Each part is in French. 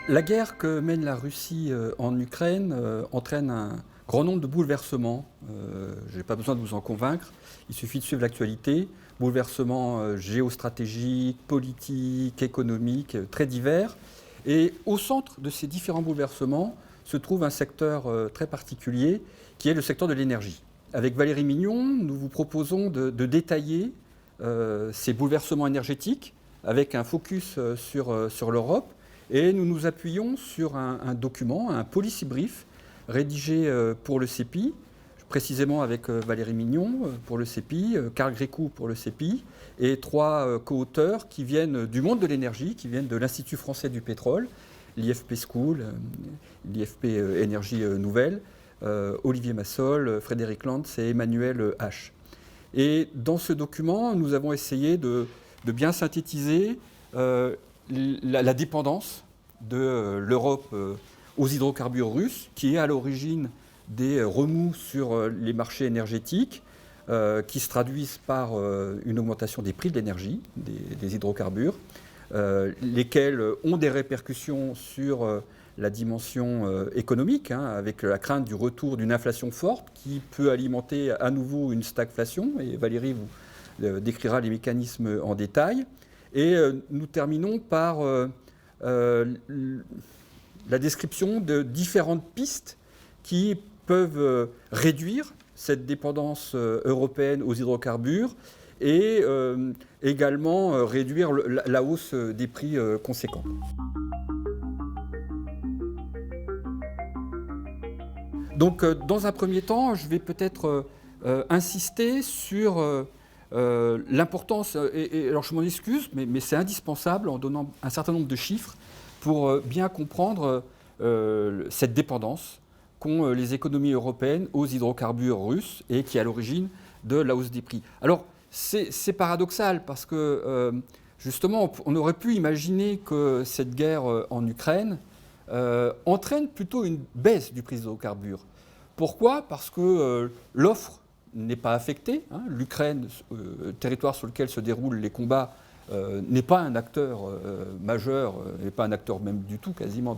La guerre que mène la Russie en Ukraine entraîne un grand nombre de bouleversements. Je n'ai pas besoin de vous en convaincre, il suffit de suivre l'actualité. Bouleversements géostratégiques, politiques, économiques, très divers. Et au centre de ces différents bouleversements se trouve un secteur très particulier qui est le secteur de l'énergie. Avec Valérie Mignon, nous vous proposons de détailler ces bouleversements énergétiques avec un focus sur l'Europe. Et nous nous appuyons sur un document, un policy brief, rédigé pour le CEPI, précisément avec Valérie Mignon pour le CEPI, Karl Grécou pour le CEPI, et trois co-auteurs qui viennent du monde de l'énergie, qui viennent de l'Institut français du pétrole, l'IFP School, l'IFP Énergie Nouvelle, Olivier Massol, Frédéric Lantz et Emmanuel H. Et dans ce document, nous avons essayé de bien synthétiser la dépendance de l'Europe aux hydrocarbures russes, qui est à l'origine des remous sur les marchés énergétiques, qui se traduisent par une augmentation des prix de l'énergie, des hydrocarbures, lesquels ont des répercussions sur la dimension économique, avec la crainte du retour d'une inflation forte qui peut alimenter à nouveau une stagflation, et Valérie vous décrira les mécanismes en détail. Et nous terminons par la description de différentes pistes qui peuvent réduire cette dépendance européenne aux hydrocarbures et également réduire la hausse des prix conséquents. Donc, dans un premier temps, je vais peut-être insister sur l'importance, et alors je m'en excuse, mais c'est indispensable en donnant un certain nombre de chiffres pour bien comprendre cette dépendance qu'ont les économies européennes aux hydrocarbures russes et qui est à l'origine de la hausse des prix. Alors, c'est paradoxal parce que, justement, on aurait pu imaginer que cette guerre en Ukraine entraîne plutôt une baisse du prix des hydrocarbures. Pourquoi ? Parce que l'offre n'est pas affectée. L'Ukraine, territoire sur lequel se déroulent les combats, n'est pas un acteur majeur, n'est pas un acteur même du tout quasiment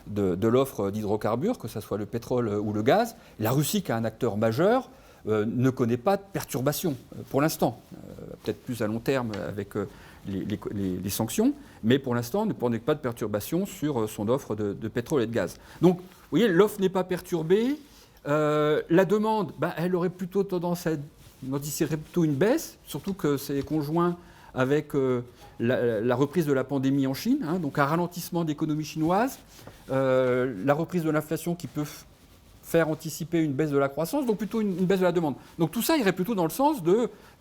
de l'offre d'hydrocarbures, que ce soit le pétrole ou le gaz. La Russie, qui est un acteur majeur, ne connaît pas de perturbations pour l'instant, peut-être plus à long terme avec les sanctions, mais pour l'instant ne connaît pas de perturbations sur son offre de pétrole et de gaz. Donc, vous voyez, l'offre n'est pas perturbée. La demande, elle aurait plutôt tendance à anticiper plutôt une baisse, surtout que c'est conjoint avec la reprise de la pandémie en Chine, donc un ralentissement d'économie chinoise, la reprise de l'inflation qui peut faire anticiper une baisse de la croissance, donc plutôt une baisse de la demande. Donc tout ça irait plutôt dans le sens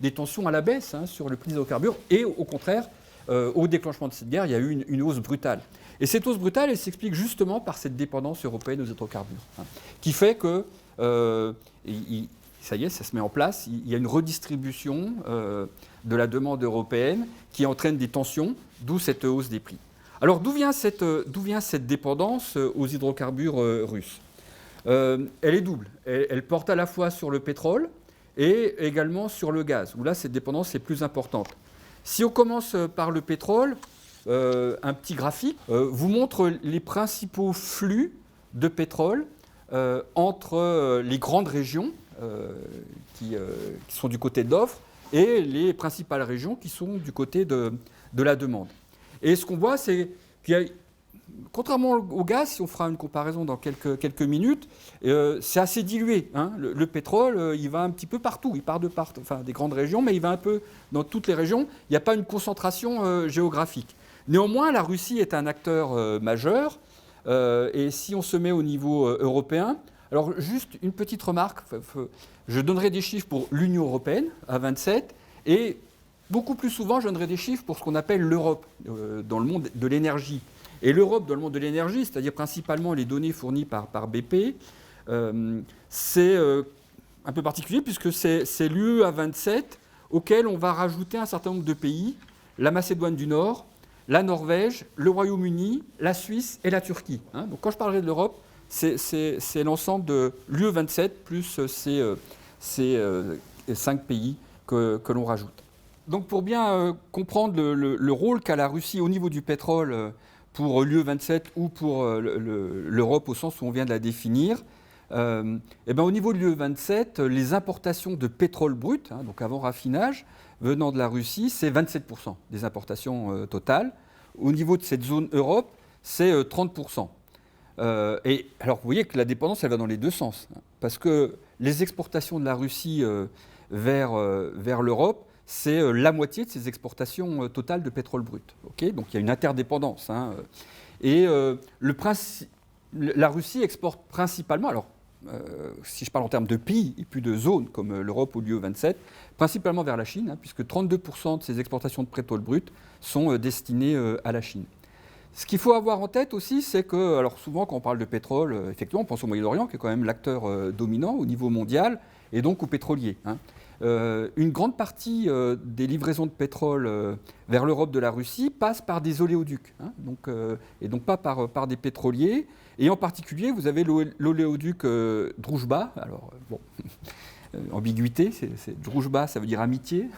des tensions à la baisse sur le prix des hydrocarbures, et au contraire, au déclenchement de cette guerre, il y a eu une hausse brutale. Et cette hausse brutale, elle s'explique justement par cette dépendance européenne aux hydrocarbures, qui fait que, ça y est, ça se met en place, il y a une redistribution de la demande européenne qui entraîne des tensions, d'où cette hausse des prix. Alors d'où vient cette dépendance aux hydrocarbures russes ? Elle est double. Elle porte à la fois sur le pétrole et également sur le gaz, où là cette dépendance est plus importante. Si on commence par le pétrole, un petit graphique vous montre les principaux flux de pétrole entre les grandes régions qui sont du côté de l'offre et les principales régions qui sont du côté de la demande. Et ce qu'on voit, c'est qu'il y a, contrairement au gaz, si on fera une comparaison dans quelques minutes, c'est assez dilué. Le pétrole, il va un petit peu partout. Il part des grandes régions, mais il va un peu dans toutes les régions. Il n'y a pas une concentration géographique. Néanmoins, la Russie est un acteur majeur. Et si on se met au niveau européen, alors juste une petite remarque, je donnerai des chiffres pour l'Union européenne à 27, et beaucoup plus souvent, je donnerai des chiffres pour ce qu'on appelle l'Europe dans le monde de l'énergie. Et l'Europe dans le monde de l'énergie, c'est-à-dire principalement les données fournies par BP, c'est un peu particulier puisque c'est l'UE à 27 auquel on va rajouter un certain nombre de pays, la Macédoine du Nord, la Norvège, le Royaume-Uni, la Suisse et la Turquie. Donc quand je parlerai de l'Europe, c'est l'ensemble de l'UE 27 plus ces 5 pays que l'on rajoute. Donc pour bien comprendre le rôle qu'a la Russie au niveau du pétrole pour l'UE 27 ou pour l'Europe au sens où on vient de la définir, au niveau de l'UE 27, les importations de pétrole brut, donc avant raffinage, venant de la Russie, c'est 27% des importations totales. Au niveau de cette zone Europe, c'est 30%. Et alors vous voyez que la dépendance, elle va dans les deux sens, parce que les exportations de la Russie vers l'Europe, c'est la moitié de ses exportations totales de pétrole brut. Okay, donc il y a une interdépendance. Et la Russie exporte principalement, alors si je parle en termes de pays et plus de zones comme l'Europe ou l'UE 27, principalement vers la Chine, puisque 32% de ses exportations de pétrole brut sont destinées à la Chine. Ce qu'il faut avoir en tête aussi, c'est que, alors souvent quand on parle de pétrole, effectivement, on pense au Moyen-Orient, qui est quand même l'acteur dominant au niveau mondial, et donc aux pétroliers. Une grande partie des livraisons de pétrole vers l'Europe de la Russie passe par des oléoducs, et donc pas par des pétroliers. Et en particulier, vous avez l'oléoduc Droujba. Alors, bon, ambiguïté, c'est Droujba, ça veut dire amitié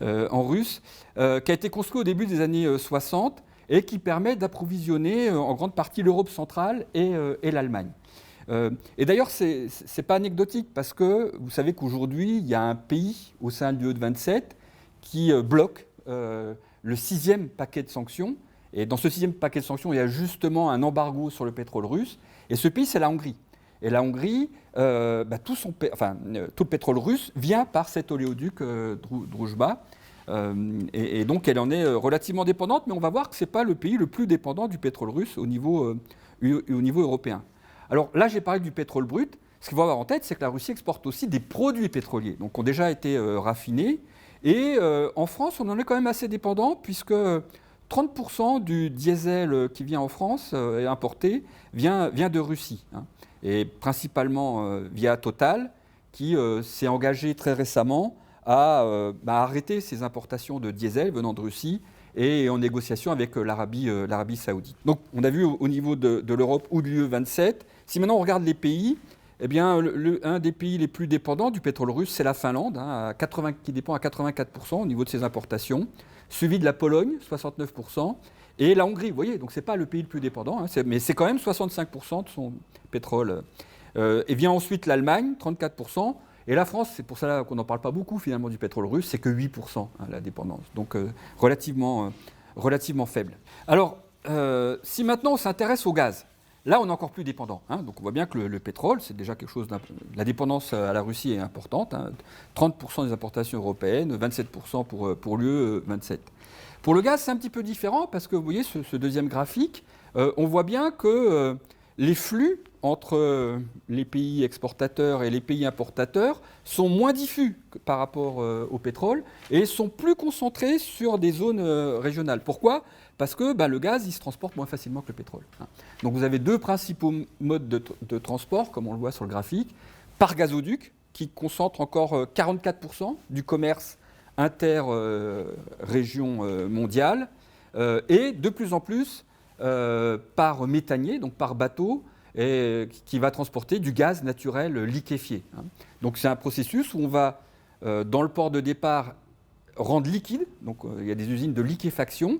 en russe, qui a été construit au début des années 60 et qui permet d'approvisionner en grande partie l'Europe centrale et l'Allemagne. Et d'ailleurs, ce n'est pas anecdotique parce que vous savez qu'aujourd'hui, il y a un pays au sein de l'UE 27 qui bloque le 6e paquet de sanctions. Et dans ce 6e paquet de sanctions, il y a justement un embargo sur le pétrole russe. Et ce pays, c'est la Hongrie. Et la Hongrie, tout le pétrole russe vient par cet oléoduc Droujba. Et donc, elle en est relativement dépendante, mais on va voir que ce n'est pas le pays le plus dépendant du pétrole russe au niveau européen. Alors là, j'ai parlé du pétrole brut. Ce qu'il faut avoir en tête, c'est que la Russie exporte aussi des produits pétroliers, donc qui ont déjà été raffinés. Et en France, on en est quand même assez dépendant, puisque 30% du diesel qui vient en France est importé vient de Russie, et principalement via Total, qui s'est engagé très récemment à arrêter ses importations de diesel venant de Russie et en négociation avec l'Arabie saoudite. Donc on a vu au niveau de l'Europe ou de l'UE 27, si maintenant on regarde les pays, eh bien, un des pays les plus dépendants du pétrole russe, c'est la Finlande, qui dépend à 84% au niveau de ses importations, suivi de la Pologne, 69%, et la Hongrie, vous voyez, donc ce n'est pas le pays le plus dépendant, mais c'est quand même 65% de son pétrole. Et vient ensuite l'Allemagne, 34%, et la France, c'est pour ça qu'on n'en parle pas beaucoup finalement du pétrole russe, c'est que 8% la dépendance, donc relativement faible. Alors, si maintenant on s'intéresse au gaz, là, on est encore plus dépendant. Donc, on voit bien que le pétrole, c'est déjà quelque chose la dépendance à la Russie est importante. 30% des importations européennes, 27% pour l'UE 27. Pour le gaz, c'est un petit peu différent parce que vous voyez ce deuxième graphique, on voit bien que les flux entre les pays exportateurs et les pays importateurs sont moins diffus par rapport au pétrole et sont plus concentrés sur des zones régionales. Pourquoi ? Parce que le gaz, il se transporte moins facilement que le pétrole. Donc vous avez deux principaux modes de transport, comme on le voit sur le graphique, par gazoduc, qui concentre encore 44% du commerce inter-région mondiale, et de plus en plus par méthanier, donc par bateau, et qui va transporter du gaz naturel liquéfié. Donc c'est un processus où on va, dans le port de départ, rendre liquide, donc il y a des usines de liquéfaction.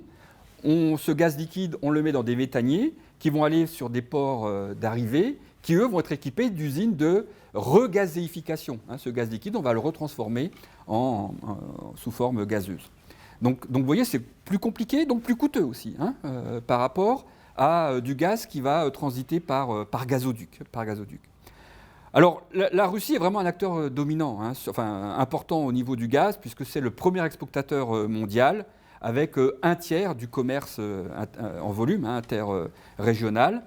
Ce gaz liquide, on le met dans des méthaniers qui vont aller sur des ports d'arrivée, qui eux vont être équipés d'usines de regazéification. Ce gaz liquide, on va le retransformer sous forme gazeuse. Donc vous voyez, c'est plus compliqué, donc plus coûteux aussi, par rapport à du gaz qui va transiter par gazoduc. Alors la Russie est vraiment un acteur dominant, important au niveau du gaz, puisque c'est le premier exportateur mondial, avec un tiers du commerce en volume interrégional.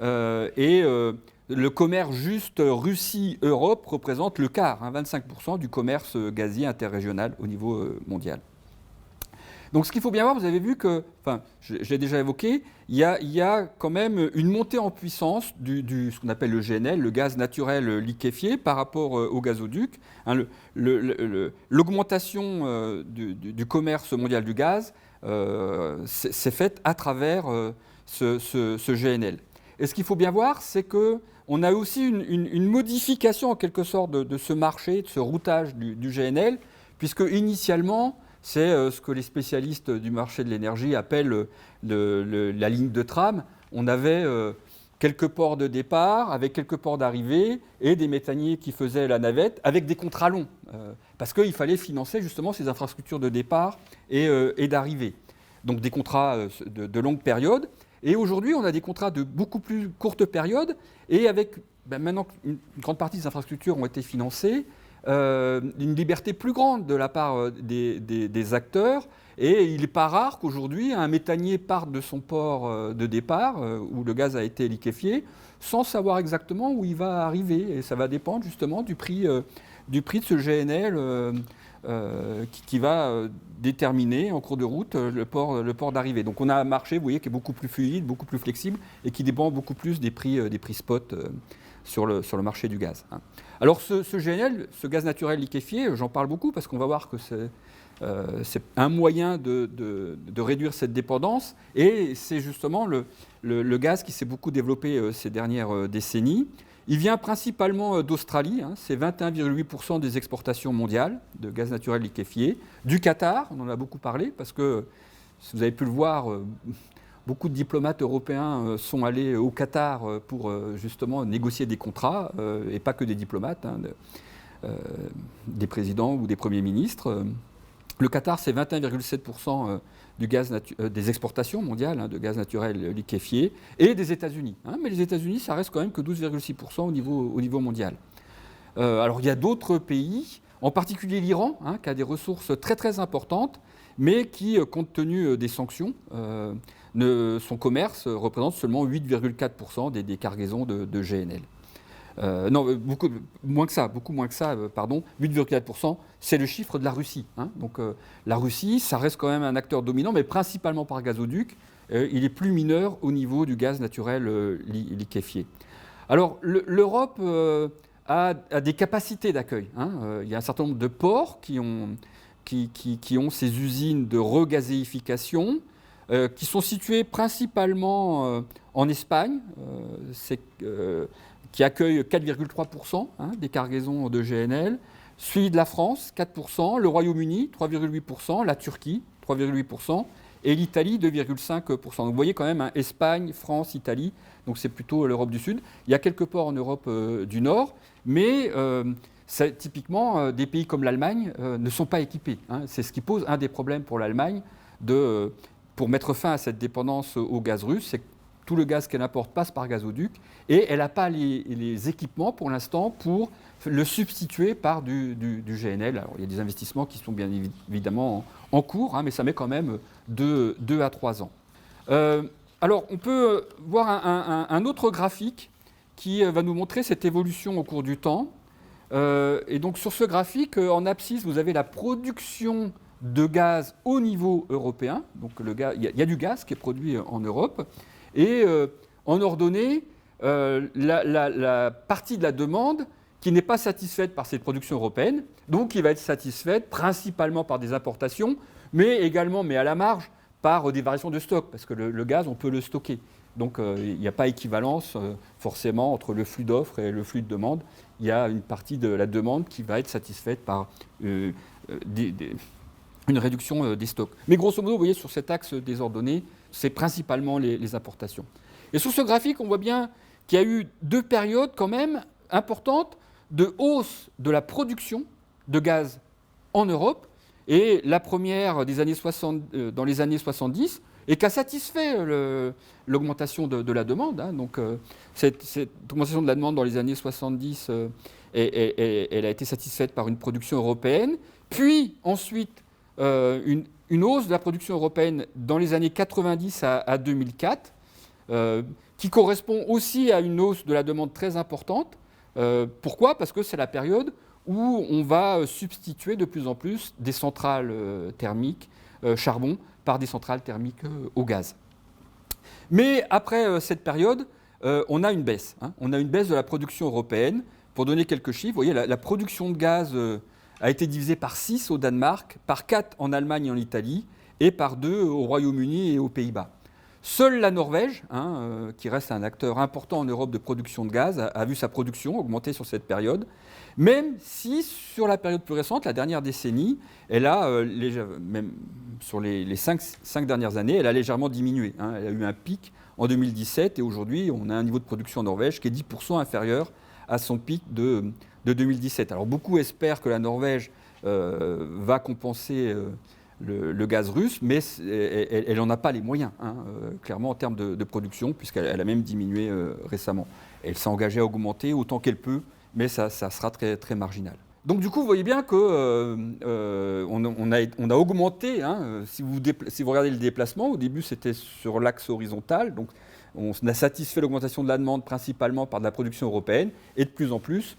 Et le commerce juste Russie-Europe représente le quart, 25% du commerce gazier interrégional au niveau mondial. Donc ce qu'il faut bien voir, vous avez vu que, je l'ai déjà évoqué, il y a quand même une montée en puissance ce qu'on appelle le GNL, le gaz naturel liquéfié, par rapport au gazoduc. L'augmentation du commerce mondial du gaz s'est faite à travers ce GNL. Et ce qu'il faut bien voir, c'est qu'on a aussi une modification en quelque sorte de ce marché, de ce routage du GNL, puisque initialement, c'est ce que les spécialistes du marché de l'énergie appellent la ligne de trame. On avait quelques ports de départ, avec quelques ports d'arrivée, et des méthaniers qui faisaient la navette, avec des contrats longs, parce qu'il fallait financer justement ces infrastructures de départ et d'arrivée. Donc des contrats de longue période. Et aujourd'hui, on a des contrats de beaucoup plus courte période, et avec, maintenant qu'une grande partie des infrastructures ont été financées, une liberté plus grande de la part des acteurs. Et il n'est pas rare qu'aujourd'hui, un méthanier parte de son port de départ, où le gaz a été liquéfié, sans savoir exactement où il va arriver. Et ça va dépendre justement du prix de ce GNL qui va déterminer en cours de route le port d'arrivée. Donc on a un marché, vous voyez, qui est beaucoup plus fluide, beaucoup plus flexible et qui dépend beaucoup plus des prix spot sur le marché du gaz. Alors ce GNL, ce gaz naturel liquéfié, j'en parle beaucoup parce qu'on va voir que c'est un moyen de réduire cette dépendance, et c'est justement le gaz qui s'est beaucoup développé ces dernières décennies. Il vient principalement d'Australie, c'est 21,8% des exportations mondiales de gaz naturel liquéfié. Du Qatar, on en a beaucoup parlé, parce que, si vous avez pu le voir, beaucoup de diplomates européens sont allés au Qatar pour justement négocier des contrats, et pas que des diplomates, des présidents ou des premiers ministres. Le Qatar, c'est 21,7% des exportations mondiales de gaz naturel liquéfié, et des États-Unis. Mais les États-Unis, ça reste quand même que 12,6% au niveau mondial. Alors il y a d'autres pays, en particulier l'Iran, qui a des ressources très très importantes, mais qui, compte tenu des sanctions, son commerce représente seulement 8,4% des cargaisons de GNL. Non, beaucoup moins que ça, 8,4%, c'est le chiffre de la Russie. Donc la Russie, ça reste quand même un acteur dominant, mais principalement par gazoduc. Il est plus mineur au niveau du gaz naturel liquéfié. Alors l'Europe a des capacités d'accueil. Il y a un certain nombre de ports qui ont ces usines de regazéification, qui sont situés principalement en Espagne. Qui accueille 4,3% des cargaisons de GNL, suivi de la France, 4%, le Royaume-Uni, 3,8%, la Turquie, 3,8%, et l'Italie, 2,5%. Donc vous voyez quand même, Espagne, France, Italie, donc c'est plutôt l'Europe du Sud. Il y a quelques ports en Europe du Nord, mais typiquement, des pays comme l'Allemagne ne sont pas équipés. C'est ce qui pose un des problèmes pour l'Allemagne, pour mettre fin à cette dépendance au gaz russe, c'est que tout le gaz qu'elle importe passe par gazoduc, et elle n'a pas les équipements pour l'instant pour le substituer par du GNL. Alors il y a des investissements qui sont bien évidemment en cours, mais ça met quand même 2 à 3 ans. Alors on peut voir un autre graphique qui va nous montrer cette évolution au cours du temps. Et donc sur ce graphique, en abscisse, vous avez la production de gaz au niveau européen. Donc il y a du gaz qui est produit en Europe. Et en ordonnée, la partie de la demande qui n'est pas satisfaite par cette production européenne, donc qui va être satisfaite principalement par des importations, mais également, mais à la marge, par des variations de stock, parce que le gaz, on peut le stocker. Donc il n'y a pas équivalence forcément entre le flux d'offres et le flux de demande. Il y a une partie de la demande qui va être satisfaite par une réduction des stocks. Mais grosso modo, vous voyez, sur cet axe désordonné, c'est principalement les importations. Et sur ce graphique, on voit bien qu'il y a eu 2 périodes quand même importantes de hausse de la production de gaz en Europe. Et la première dans les années 70, et qui a satisfait l'augmentation de la demande. Donc cette augmentation de la demande dans les années 70, elle a été satisfaite par une production européenne. Puis ensuite, une hausse de la production européenne dans les années 90 à 2004, qui correspond aussi à une hausse de la demande très importante. Pourquoi ? Parce que c'est la période où on va substituer de plus en plus des centrales thermiques charbon par des centrales thermiques au gaz. Mais après cette période, on a une baisse. On a une baisse de la production européenne. Pour donner quelques chiffres, vous voyez, la production de gaz a été divisée par 6 au Danemark, par 4 en Allemagne et en Italie, et par 2 au Royaume-Uni et aux Pays-Bas. Seule la Norvège, qui reste un acteur important en Europe de production de gaz, a vu sa production augmenter sur cette période, même si sur la période plus récente, la dernière décennie, elle a, même sur les 5 dernières années, elle a légèrement diminué. Elle a eu un pic en 2017 et aujourd'hui, on a un niveau de production en Norvège qui est 10% inférieur à son pic de 2017. Alors beaucoup espèrent que la Norvège va compenser le gaz russe, mais elle n'en a pas les moyens, clairement en termes de production, puisqu'elle a même diminué récemment. Elle s'est engagée à augmenter autant qu'elle peut, mais ça sera très, très marginal. Donc du coup, vous voyez bien qu'on a augmenté, si vous regardez le déplacement, au début c'était sur l'axe horizontal, donc on a satisfait l'augmentation de la demande principalement par de la production européenne, et de plus en plus,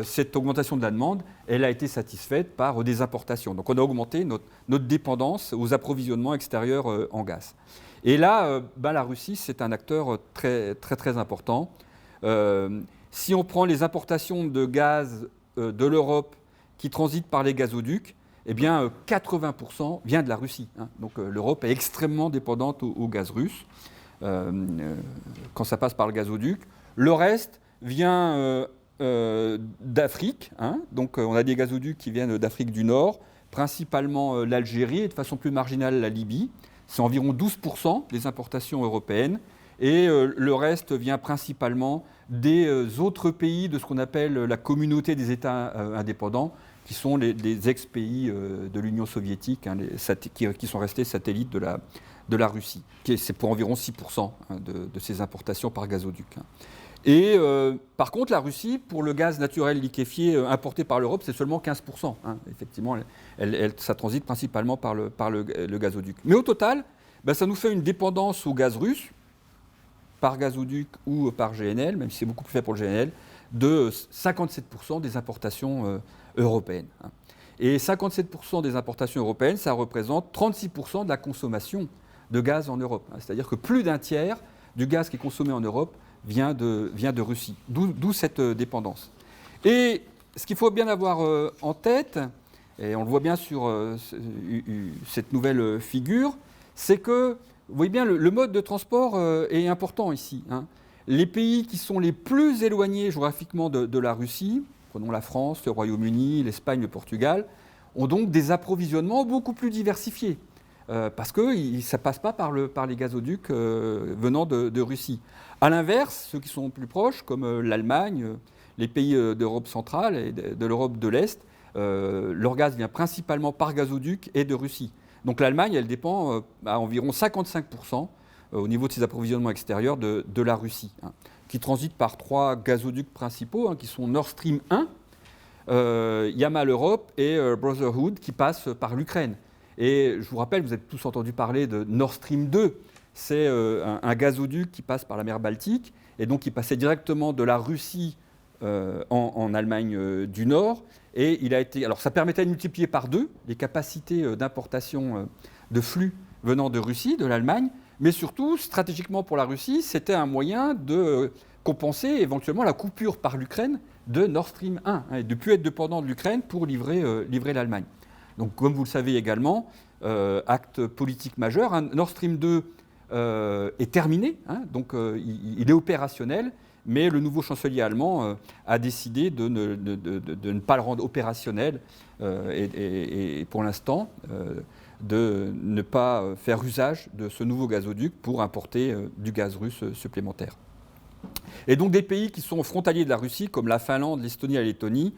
cette augmentation de la demande, elle a été satisfaite par des importations. Donc on a augmenté notre dépendance aux approvisionnements extérieurs en gaz. Et là, la Russie, c'est un acteur très, très, très important. Si on prend les importations de gaz de l'Europe qui transitent par les gazoducs, eh bien 80% vient de la Russie. Donc l'Europe est extrêmement dépendante au gaz russe quand ça passe par le gazoduc. Le reste vient d'Afrique. Donc on a des gazoducs qui viennent d'Afrique du Nord, principalement l'Algérie et de façon plus marginale la Libye. C'est environ 12% des importations européennes. Et le reste vient principalement des autres pays de ce qu'on appelle la communauté des États indépendants, qui sont les ex-pays de l'Union soviétique, qui sont restés satellites de la Russie. C'est pour environ 6% de ces importations par gazoduc. Et par contre, la Russie, pour le gaz naturel liquéfié importé par l'Europe, c'est seulement 15%. Effectivement, ça transite principalement par le gazoduc. Mais au total, ça nous fait une dépendance au gaz russe, par gazoduc ou par GNL, même si c'est beaucoup plus faible pour le GNL, de 57% des importations européennes. Et 57% des importations européennes, ça représente 36% de la consommation de gaz en Europe. C'est-à-dire que plus d'un tiers du gaz qui est consommé en Europe vient de Russie, d'où cette dépendance. Et ce qu'il faut bien avoir en tête, et on le voit bien sur cette nouvelle figure, c'est que, vous voyez bien, le mode de transport est important ici. Les pays qui sont les plus éloignés géographiquement de la Russie, prenons la France, le Royaume-Uni, l'Espagne, le Portugal, ont donc des approvisionnements beaucoup plus diversifiés. Parce que ça ne passe pas par les gazoducs venant de Russie. A l'inverse, ceux qui sont plus proches, comme l'Allemagne, les pays d'Europe centrale et de l'Europe de l'Est, leur gaz vient principalement par gazoduc et de Russie. Donc l'Allemagne, elle dépend à environ 55% au niveau de ses approvisionnements extérieurs de la Russie, qui transitent par 3 gazoducs principaux, qui sont Nord Stream 1, Yamal Europe et Brotherhood, qui passent par l'Ukraine. Et je vous rappelle, vous avez tous entendu parler de Nord Stream 2. C'est un gazoduc qui passe par la mer Baltique et donc qui passait directement de la Russie en Allemagne du Nord. Et alors ça permettait de multiplier par 2 les capacités d'importation de flux venant de Russie, de l'Allemagne. Mais surtout, stratégiquement pour la Russie, c'était un moyen de compenser éventuellement la coupure par l'Ukraine de Nord Stream 1 et de ne plus être dépendant de l'Ukraine pour livrer l'Allemagne. Donc, comme vous le savez également, acte politique majeur, Nord Stream 2 est terminé, donc il est opérationnel, mais le nouveau chancelier allemand a décidé de ne pas le rendre opérationnel et pour l'instant de ne pas faire usage de ce nouveau gazoduc pour importer du gaz russe supplémentaire. Et donc des pays qui sont frontaliers de la Russie, comme la Finlande, l'Estonie et la Lettonie,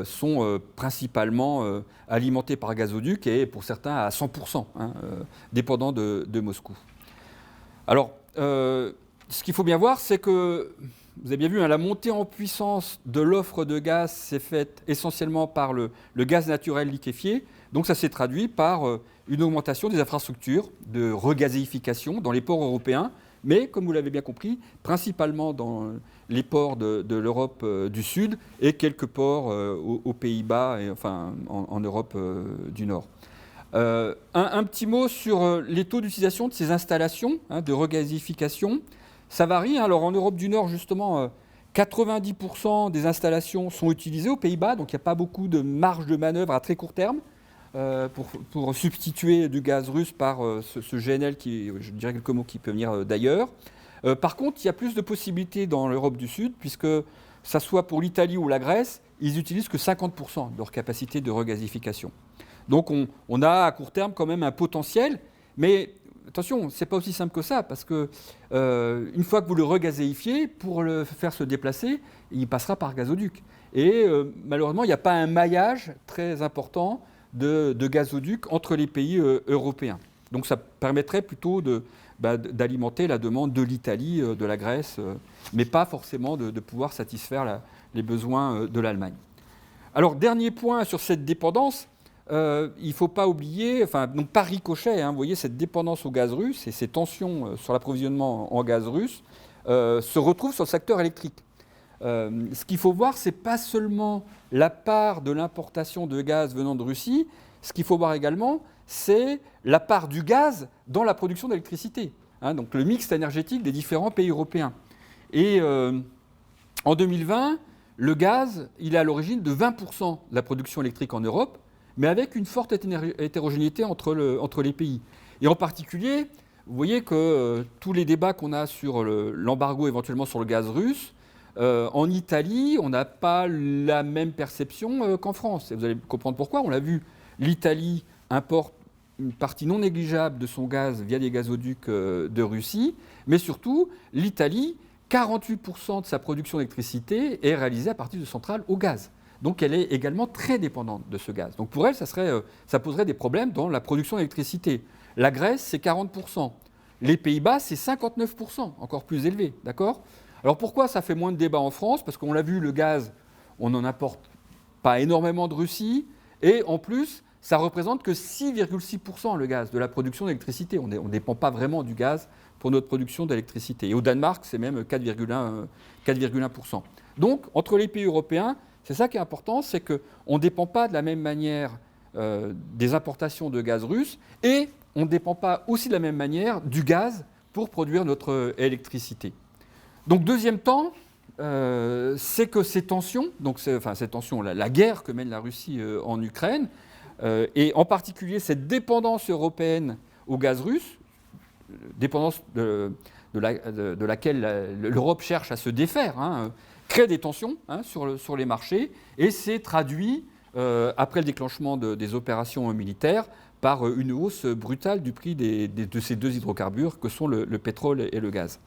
sont principalement alimentés par gazoduc et pour certains à 100% dépendants de Moscou. Alors, ce qu'il faut bien voir, c'est que, vous avez bien vu, la montée en puissance de l'offre de gaz s'est faite essentiellement par le gaz naturel liquéfié. Donc ça s'est traduit par une augmentation des infrastructures de regazéification dans les ports européens, mais comme vous l'avez bien compris, principalement dans les ports de l'Europe du Sud et quelques ports aux Pays-Bas et enfin en Europe du Nord. Un petit mot sur les taux d'utilisation de ces installations de regazéification. Ça varie. Alors en Europe du Nord, justement, 90% des installations sont utilisées aux Pays-Bas, donc il n'y a pas beaucoup de marge de manœuvre à très court terme. pour substituer du gaz russe par ce GNL qui, je dirais quelques mots, qui peut venir d'ailleurs. Par contre, il y a plus de possibilités dans l'Europe du Sud, puisque ça soit pour l'Italie ou la Grèce, ils utilisent que 50% de leur capacité de regasification. Donc on a à court terme quand même un potentiel, mais attention, ce n'est pas aussi simple que ça, parce que une fois que vous le regazéifiez, pour le faire se déplacer, il passera par gazoduc. Et malheureusement, il n'y a pas un maillage très important de gazoducs entre les pays européens. Donc ça permettrait plutôt d'alimenter la demande de l'Italie, de la Grèce, mais pas forcément de pouvoir satisfaire les besoins de l'Allemagne. Alors, dernier point sur cette dépendance, il ne faut pas oublier, donc par ricochet, vous voyez, cette dépendance au gaz russe et ces tensions sur l'approvisionnement en gaz russe se retrouvent sur le secteur électrique. Ce qu'il faut voir, ce n'est pas seulement la part de l'importation de gaz venant de Russie, ce qu'il faut voir également, c'est la part du gaz dans la production d'électricité, donc le mix énergétique des différents pays européens. Et en 2020, le gaz, il est à l'origine de 20% de la production électrique en Europe, mais avec une forte hétérogénéité entre les pays. Et en particulier, vous voyez que tous les débats qu'on a sur l'embargo éventuellement sur le gaz russe, en Italie, on n'a pas la même perception qu'en France. Et vous allez comprendre pourquoi. On l'a vu, l'Italie importe une partie non négligeable de son gaz via des gazoducs de Russie, mais surtout, l'Italie, 48% de sa production d'électricité est réalisée à partir de centrales au gaz. Donc elle est également très dépendante de ce gaz. Donc pour elle, ça poserait des problèmes dans la production d'électricité. La Grèce, c'est 40%. Les Pays-Bas, c'est 59%, encore plus élevé. D'accord ? Alors pourquoi ça fait moins de débats en France ? Parce qu'on l'a vu, le gaz, on n'en importe pas énormément de Russie. Et en plus, ça représente que 6,6% le gaz de la production d'électricité. On ne dépend pas vraiment du gaz pour notre production d'électricité. Et au Danemark, c'est même 4,1%. Donc, entre les pays européens, c'est ça qui est important, c'est qu'on ne dépend pas de la même manière des importations de gaz russe et on ne dépend pas aussi de la même manière du gaz pour produire notre électricité. Donc, deuxième temps, c'est que ces tensions, la guerre que mène la Russie en Ukraine, et en particulier cette dépendance européenne au gaz russe, dépendance de laquelle l'Europe cherche à se défaire, crée des tensions sur les marchés et c'est traduit, après le déclenchement des opérations militaires, par une hausse brutale du prix de ces deux hydrocarbures que sont le pétrole et le gaz.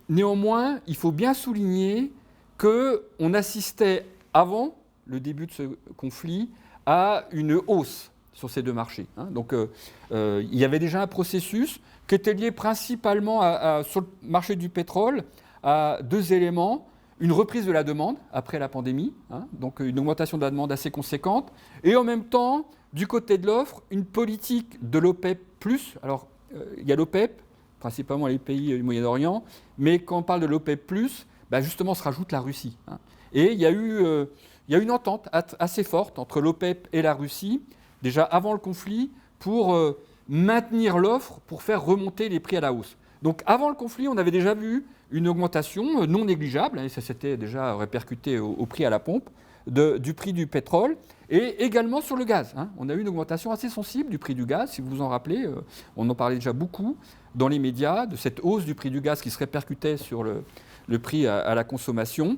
Néanmoins, il faut bien souligner qu'on assistait, avant le début de ce conflit, à une hausse sur ces deux marchés. Donc, il y avait déjà un processus qui était lié principalement sur le marché du pétrole à deux éléments. Une reprise de la demande après la pandémie, donc une augmentation de la demande assez conséquente, et en même temps, du côté de l'offre, une politique de l'OPEP+. Alors, il y a l'OPEP, principalement les pays du Moyen-Orient, mais quand on parle de l'OPEP+, justement, se rajoute la Russie. Et il y a eu une entente assez forte entre l'OPEP et la Russie, déjà avant le conflit, pour maintenir l'offre, pour faire remonter les prix à la hausse. Donc avant le conflit, on avait déjà vu une augmentation non négligeable, et ça s'était déjà répercuté au prix à la pompe, du prix du pétrole, et également sur le gaz. On a eu une augmentation assez sensible du prix du gaz, si vous vous en rappelez, on en parlait déjà beaucoup dans les médias, de cette hausse du prix du gaz qui se répercutait sur le prix à la consommation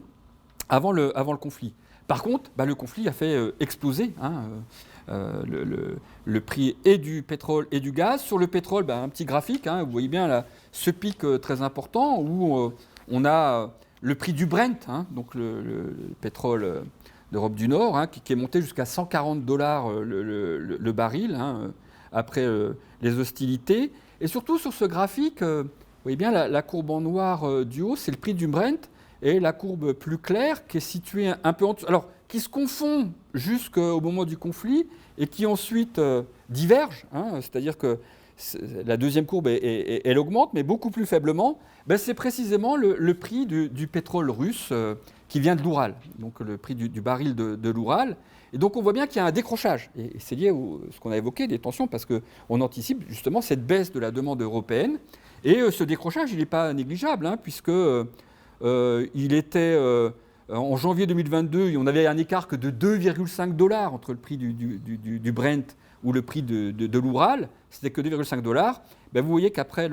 avant le conflit. Par contre, le conflit a fait exploser le prix et du pétrole et du gaz. Sur le pétrole, un petit graphique, vous voyez bien là, ce pic très important où on a le prix du Brent, donc le pétrole d'Europe du Nord, qui est monté jusqu'à $140 le baril après les hostilités. Et surtout sur ce graphique, vous voyez bien la courbe en noir du haut, c'est le prix du Brent, et la courbe plus claire qui est située un peu en dessous, alors qui se confond jusqu'au moment du conflit et qui ensuite diverge, c'est-à-dire que la deuxième courbe, elle augmente, mais beaucoup plus faiblement. C'est précisément le prix du pétrole russe qui vient de l'Oural, donc le prix du baril de l'Oural. Et donc on voit bien qu'il y a un décrochage. Et c'est lié à ce qu'on a évoqué, des tensions, parce qu'on anticipe justement cette baisse de la demande européenne. Et ce décrochage, il n'est pas négligeable, puisque il était en janvier 2022, on avait un écart que de 2,5 $ entre le prix du Brent ou le prix de l'Oural, c'était que 2,5 $. Ben, vous voyez qu'après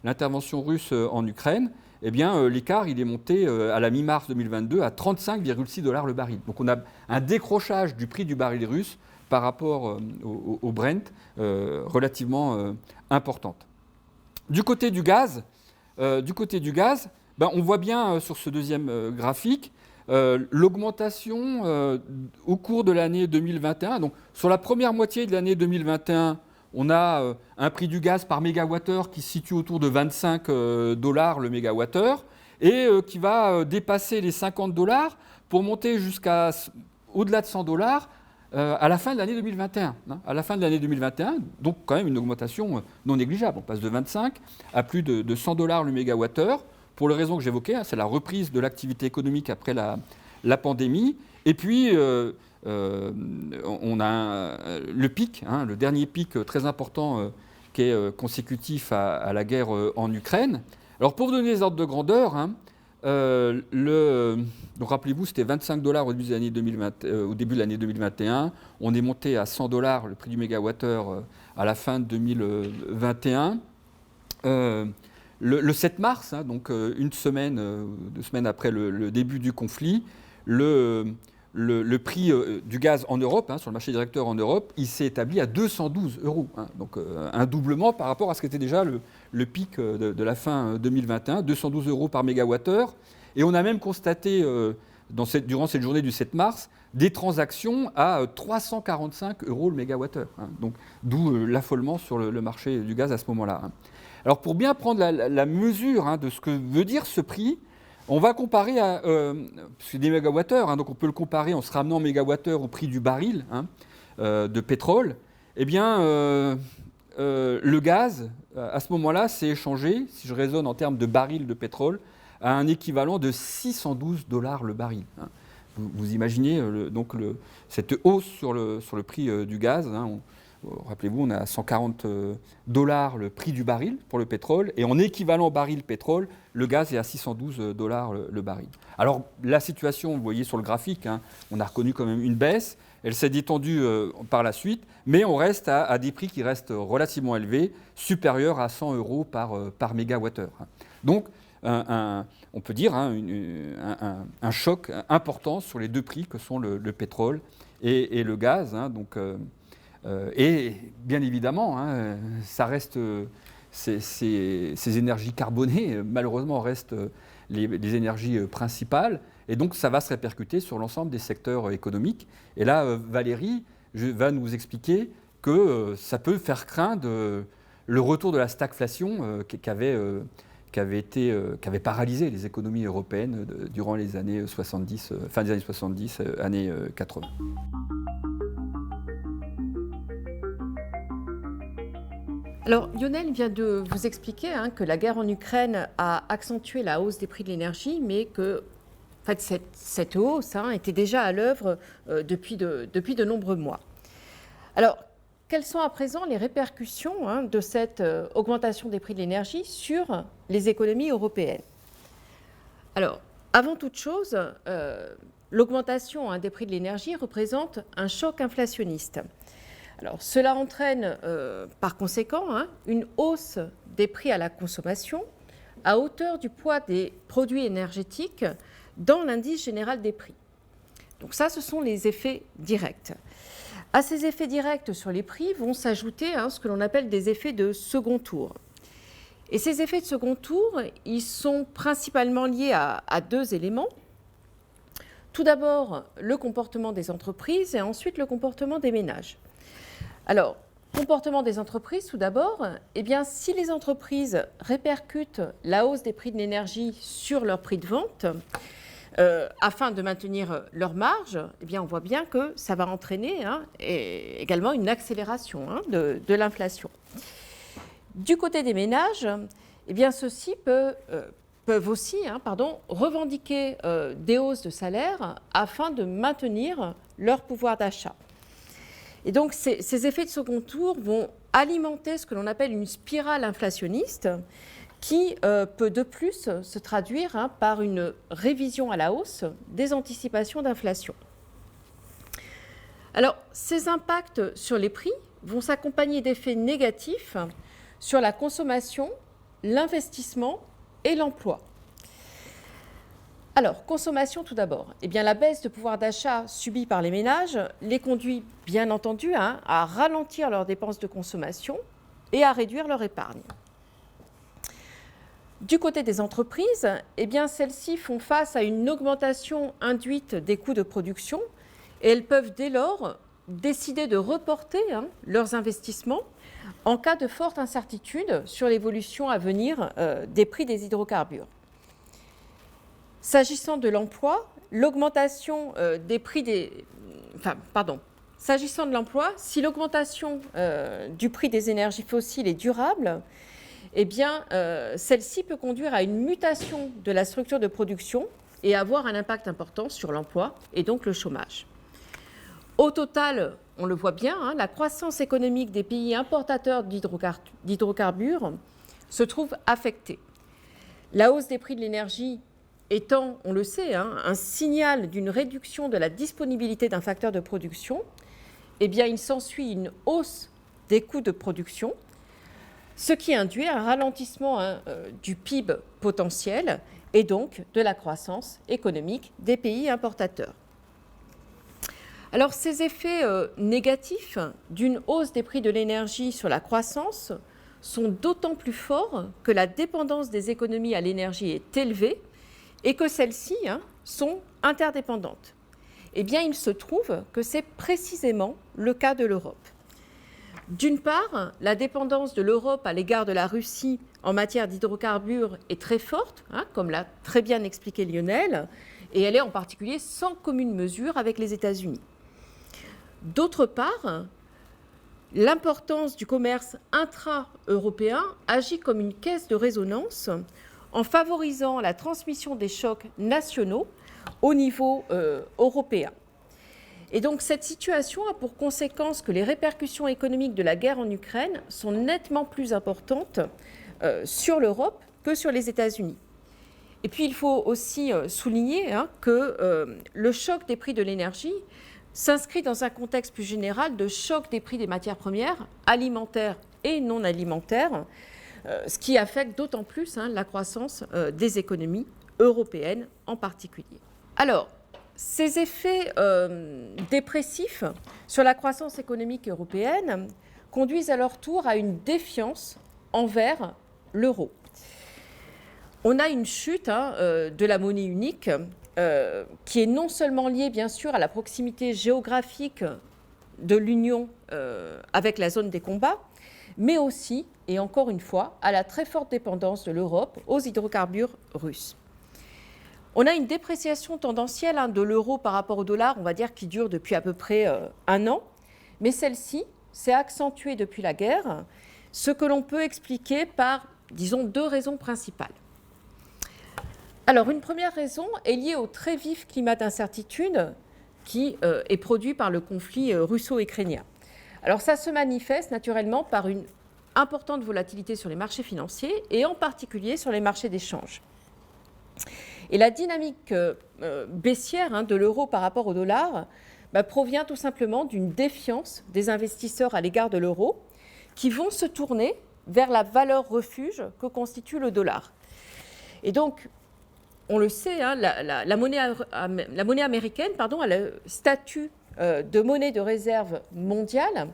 l'intervention russe en Ukraine, eh bien, l'écart il est monté à la mi-mars 2022 à 35,6 $ le baril. Donc on a un décrochage du prix du baril russe par rapport au Brent relativement importante. Du côté du gaz, ben, on voit bien sur ce deuxième graphique l'augmentation au cours de l'année 2021. Donc, sur la première moitié de l'année 2021, on a un prix du gaz par mégawattheure qui se situe autour de 25 $ le mégawattheure et qui va dépasser les 50 $ pour monter jusqu'à au-delà de 100 $ à la fin de l'année 2021. À la fin de l'année 2021, donc quand même une augmentation non négligeable. On passe de 25 à plus de 100 $ le mégawattheure. Pour les raisons que j'évoquais, c'est la reprise de l'activité économique après la pandémie. Et puis, on a le pic, le dernier pic très important qui est consécutif à la guerre en Ukraine. Alors, pour vous donner les ordres de grandeur, donc rappelez-vous, c'était 25 $ au début de l'année 2021. On est monté à 100 $ le prix du mégawattheure à la fin de 2021. Le 7 mars, donc 2 semaines après le début du conflit, le prix du gaz en Europe, sur le marché directeur en Europe, il s'est établi à 212 €. Donc un doublement par rapport à ce qu'était déjà le pic de la fin 2021, 212 € par mégawattheure. Et on a même constaté, durant cette journée du 7 mars, des transactions à 345 € le mégawattheure. Donc d'où l'affolement sur le marché du gaz à ce moment-là. Alors pour bien prendre la mesure de ce que veut dire ce prix, on va comparer c'est des mégawattheures, donc on peut le comparer en se ramenant en mégawattheure au prix du baril de pétrole. Eh bien, le gaz, à ce moment-là, s'est échangé, si je raisonne en termes de baril de pétrole, à un équivalent de 612 $ le baril. Vous imaginez donc cette hausse sur le prix du gaz. Rappelez-vous, on a 140 $ le prix du baril pour le pétrole, et en équivalent baril pétrole, le gaz est à 612 $ le baril. Alors la situation, vous voyez sur le graphique, on a reconnu quand même une baisse, elle s'est détendue par la suite, mais on reste à des prix qui restent relativement élevés, supérieurs à 100 € par mégawattheure. Donc on peut dire un choc important sur les deux prix que sont le pétrole et le gaz. Et bien évidemment, ça reste, ces énergies carbonées, malheureusement, restent les énergies principales. Et donc, ça va se répercuter sur l'ensemble des secteurs économiques. Et là, Valérie va nous expliquer que ça peut faire craindre le retour de la stagflation qui avait paralysé les économies européennes durant les années 70, fin des années 70, années 80. Alors, Lionel vient de vous expliquer que la guerre en Ukraine a accentué la hausse des prix de l'énergie, mais que en fait, cette hausse était déjà à l'œuvre depuis de nombreux mois. Alors, quelles sont à présent les répercussions de cette augmentation des prix de l'énergie sur les économies européennes? Alors, avant toute chose, l'augmentation des prix de l'énergie représente un choc inflationniste. Alors, cela entraîne par conséquent une hausse des prix à la consommation à hauteur du poids des produits énergétiques dans l'indice général des prix. Donc ça, ce sont les effets directs. À ces effets directs sur les prix vont s'ajouter ce que l'on appelle des effets de second tour. Et ces effets de second tour, ils sont principalement liés à deux éléments. Tout d'abord, le comportement des entreprises et ensuite le comportement des ménages. Alors, comportement des entreprises, tout d'abord, si les entreprises répercutent la hausse des prix de l'énergie sur leur prix de vente, afin de maintenir leur marge, on voit bien que ça va entraîner et également une accélération de l'inflation. Du côté des ménages, ceux-ci peuvent aussi revendiquer des hausses de salaire afin de maintenir leur pouvoir d'achat. Et donc, ces effets de second tour vont alimenter ce que l'on appelle une spirale inflationniste qui peut de plus se traduire par une révision à la hausse des anticipations d'inflation. Alors, ces impacts sur les prix vont s'accompagner d'effets négatifs sur la consommation, l'investissement et l'emploi. Alors, consommation tout d'abord. Eh bien, la baisse de pouvoir d'achat subie par les ménages les conduit, bien entendu, à ralentir leurs dépenses de consommation et à réduire leur épargne. Du côté des entreprises, eh bien, celles-ci font face à une augmentation induite des coûts de production et elles peuvent dès lors décider de reporter leurs investissements en cas de forte incertitude sur l'évolution à venir des prix des hydrocarbures. S'agissant de l'emploi, l'augmentation des prix des... S'agissant de l'emploi, si l'augmentation du prix des énergies fossiles est durable, eh bien, celle-ci peut conduire à une mutation de la structure de production et avoir un impact important sur l'emploi et donc le chômage. Au total, on le voit bien, la croissance économique des pays importateurs d'hydrocarbures se trouve affectée. La hausse des prix de l'énergie étant, on le sait, un signal d'une réduction de la disponibilité d'un facteur de production, eh bien, il s'ensuit une hausse des coûts de production, ce qui induit un ralentissement du PIB potentiel et donc de la croissance économique des pays importateurs. Alors, ces effets négatifs d'une hausse des prix de l'énergie sur la croissance sont d'autant plus forts que la dépendance des économies à l'énergie est élevée et que celles-ci sont interdépendantes. Eh bien, il se trouve que c'est précisément le cas de l'Europe. D'une part, la dépendance de l'Europe à l'égard de la Russie en matière d'hydrocarbures est très forte, comme l'a très bien expliqué Lionel, et elle est en particulier sans commune mesure avec les États-Unis. D'autre part, l'importance du commerce intra-européen agit comme une caisse de résonance en favorisant la transmission des chocs nationaux au niveau européen. Et donc cette situation a pour conséquence que les répercussions économiques de la guerre en Ukraine sont nettement plus importantes sur l'Europe que sur les États-Unis. Et puis il faut aussi souligner que le choc des prix de l'énergie s'inscrit dans un contexte plus général de choc des prix des matières premières, alimentaires et non alimentaires, ce qui affecte d'autant plus la croissance des économies européennes en particulier. Alors, ces effets dépressifs sur la croissance économique européenne conduisent à leur tour à une défiance envers l'euro. On a une chute de la monnaie unique qui est non seulement liée bien sûr à la proximité géographique de l'Union avec la zone des combats, mais aussi, et encore une fois, à la très forte dépendance de l'Europe aux hydrocarbures russes. On a une dépréciation tendancielle de l'euro par rapport au dollar, on va dire, qui dure depuis à peu près un an, mais celle-ci s'est accentuée depuis la guerre, ce que l'on peut expliquer par, disons, deux raisons principales. Alors, une première raison est liée au très vif climat d'incertitude qui est produit par le conflit russo-ukrainien. Alors, ça se manifeste naturellement par une importante volatilité sur les marchés financiers et en particulier sur les marchés d'échange. Et la dynamique baissière de l'euro par rapport au dollar provient tout simplement d'une défiance des investisseurs à l'égard de l'euro qui vont se tourner vers la valeur refuge que constitue le dollar. Et donc, on le sait, la monnaie américaine a le statut de monnaie de réserve mondiale.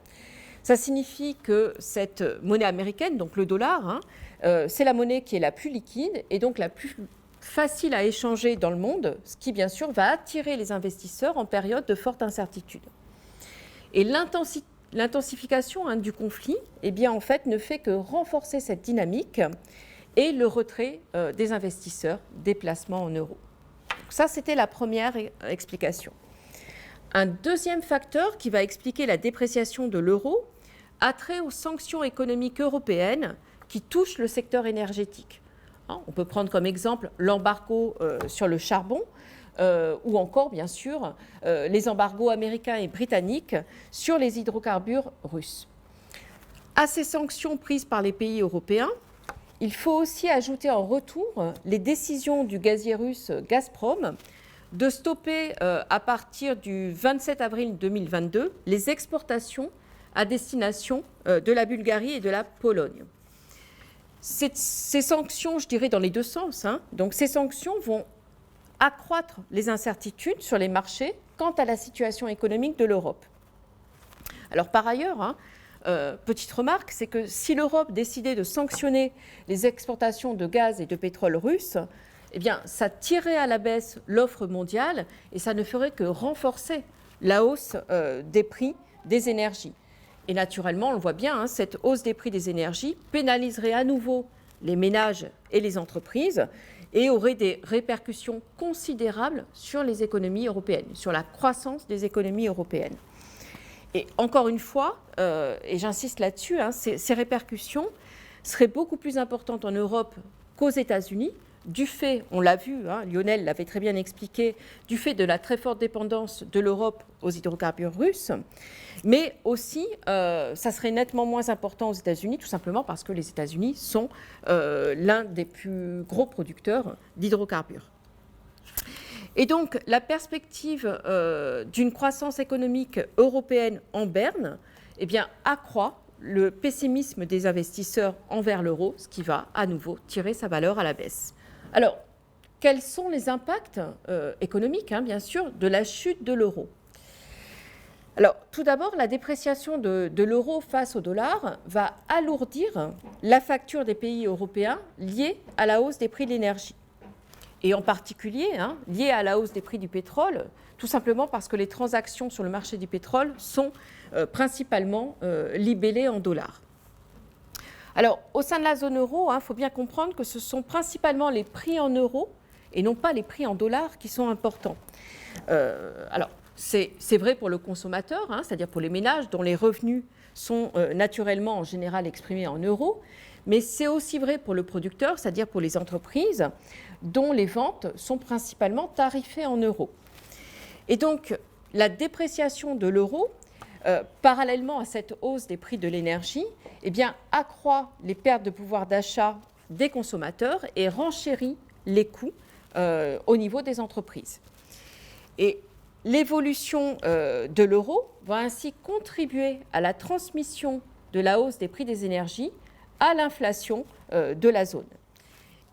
Ça signifie que cette monnaie américaine, donc le dollar, c'est la monnaie qui est la plus liquide et donc la plus facile à échanger dans le monde, ce qui bien sûr va attirer les investisseurs en période de forte incertitude. Et l'intensification du conflit, en fait, ne fait que renforcer cette dynamique et le retrait des investisseurs, des placements en euros. Donc ça, c'était la première explication. Un deuxième facteur qui va expliquer la dépréciation de l'euro a trait aux sanctions économiques européennes qui touchent le secteur énergétique. On peut prendre comme exemple l'embargo sur le charbon ou encore, bien sûr, les embargos américains et britanniques sur les hydrocarbures russes. À ces sanctions prises par les pays européens il faut aussi ajouter en retour les décisions du gazier russe Gazprom de stopper à partir du 27 avril 2022 les exportations à destination de la Bulgarie et de la Pologne. Ces sanctions, je dirais dans les deux sens, donc ces sanctions vont accroître les incertitudes sur les marchés quant à la situation économique de l'Europe. Alors par ailleurs, petite remarque, c'est que si l'Europe décidait de sanctionner les exportations de gaz et de pétrole russes, eh bien, ça tirerait à la baisse l'offre mondiale et ça ne ferait que renforcer la hausse des prix des énergies. Et naturellement, on le voit bien, cette hausse des prix des énergies pénaliserait à nouveau les ménages et les entreprises et aurait des répercussions considérables sur les économies européennes, sur la croissance des économies européennes. Et encore une fois, et j'insiste là-dessus, ces répercussions seraient beaucoup plus importantes en Europe qu'aux États-Unis, du fait, on l'a vu, Lionel l'avait très bien expliqué, du fait de la très forte dépendance de l'Europe aux hydrocarbures russes, mais aussi, ça serait nettement moins important aux États-Unis, tout simplement parce que les États-Unis sont l'un des plus gros producteurs d'hydrocarbures. Et donc, la perspective d'une croissance économique européenne en berne, eh bien, accroît le pessimisme des investisseurs envers l'euro, ce qui va à nouveau tirer sa valeur à la baisse. Alors, quels sont les impacts économiques, bien sûr, de la chute de l'euro ? Alors, tout d'abord, la dépréciation de l'euro face au dollar va alourdir la facture des pays européens liée à la hausse des prix de l'énergie. Et en particulier, liée à la hausse des prix du pétrole, tout simplement parce que les transactions sur le marché du pétrole sont principalement libellées en dollars. Alors, au sein de la zone euro, il faut bien comprendre que ce sont principalement les prix en euros et non pas les prix en dollars qui sont importants. Alors, c'est vrai pour le consommateur, c'est-à-dire pour les ménages dont les revenus sont naturellement en général exprimés en euros, mais c'est aussi vrai pour le producteur, c'est-à-dire pour les entreprises dont les ventes sont principalement tarifées en euros. Et donc, la dépréciation de l'euro, parallèlement à cette hausse des prix de l'énergie, eh bien, accroît les pertes de pouvoir d'achat des consommateurs et renchérit les coûts au niveau des entreprises. Et l'évolution de l'euro va ainsi contribuer à la transmission de la hausse des prix des énergies à l'inflation de la zone.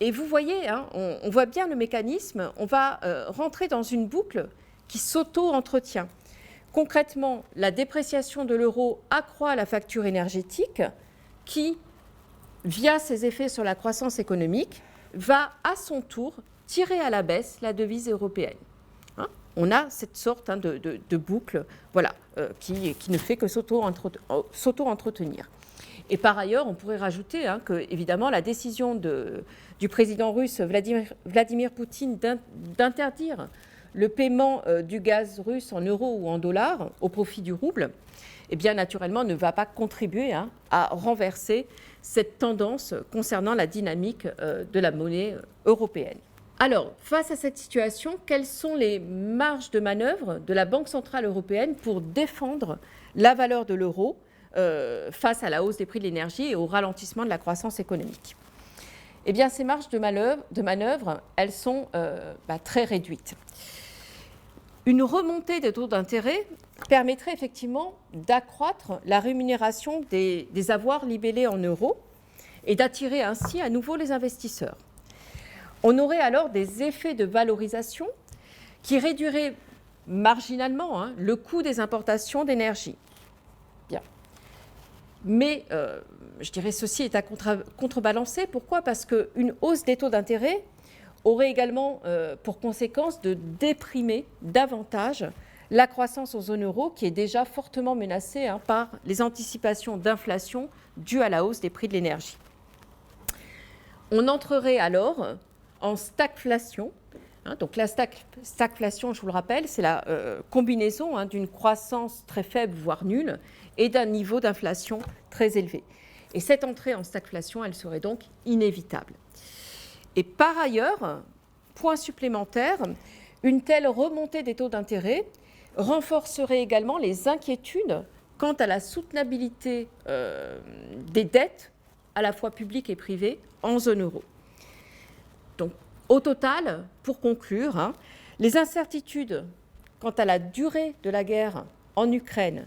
Et vous voyez, on voit bien le mécanisme, on va rentrer dans une boucle qui s'auto-entretient. Concrètement, la dépréciation de l'euro accroît la facture énergétique qui, via ses effets sur la croissance économique, va à son tour tirer à la baisse la devise européenne. On a cette sorte de boucle qui ne fait que s'auto-entretenir. Et par ailleurs, on pourrait rajouter que, évidemment, la décision du président russe Vladimir Poutine d'interdire le paiement du gaz russe en euros ou en dollars au profit du rouble, eh bien, naturellement, ne va pas contribuer à renverser cette tendance concernant la dynamique de la monnaie européenne. Alors, face à cette situation, quelles sont les marges de manœuvre de la Banque centrale européenne pour défendre la valeur de l'euro face à la hausse des prix de l'énergie et au ralentissement de la croissance économique? Eh bien, ces marges de manœuvre, elles sont très réduites. Une remontée des taux d'intérêt permettrait effectivement d'accroître la rémunération des avoirs libellés en euros et d'attirer ainsi à nouveau les investisseurs. On aurait alors des effets de valorisation qui réduiraient marginalement le coût des importations d'énergie. Bien. Mais je dirais ceci est à contrebalancer. Pourquoi ? Parce qu'une hausse des taux d'intérêt aurait également pour conséquence de déprimer davantage la croissance en zone euro qui est déjà fortement menacée par les anticipations d'inflation dues à la hausse des prix de l'énergie. On entrerait alors en stagflation. Donc la stagflation, je vous le rappelle, c'est la combinaison d'une croissance très faible, voire nulle, et d'un niveau d'inflation très élevé. Et cette entrée en stagflation, elle serait donc inévitable. Et par ailleurs, point supplémentaire, une telle remontée des taux d'intérêt renforcerait également les inquiétudes quant à la soutenabilité des dettes à la fois publics et privés, en zone euro. Donc, au total, pour conclure, les incertitudes quant à la durée de la guerre en Ukraine,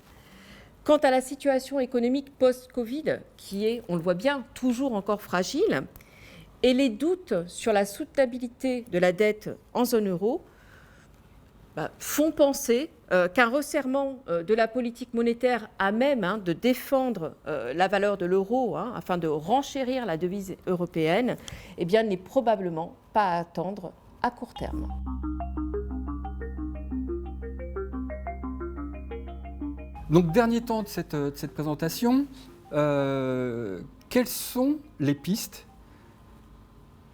quant à la situation économique post-Covid, qui est, on le voit bien, toujours encore fragile, et les doutes sur la soutenabilité de la dette en zone euro, font penser qu'un resserrement de la politique monétaire à même de défendre la valeur de l'euro afin de renchérir la devise européenne, n'est probablement pas à attendre à court terme. Donc, dernier temps de cette présentation, quelles sont les pistes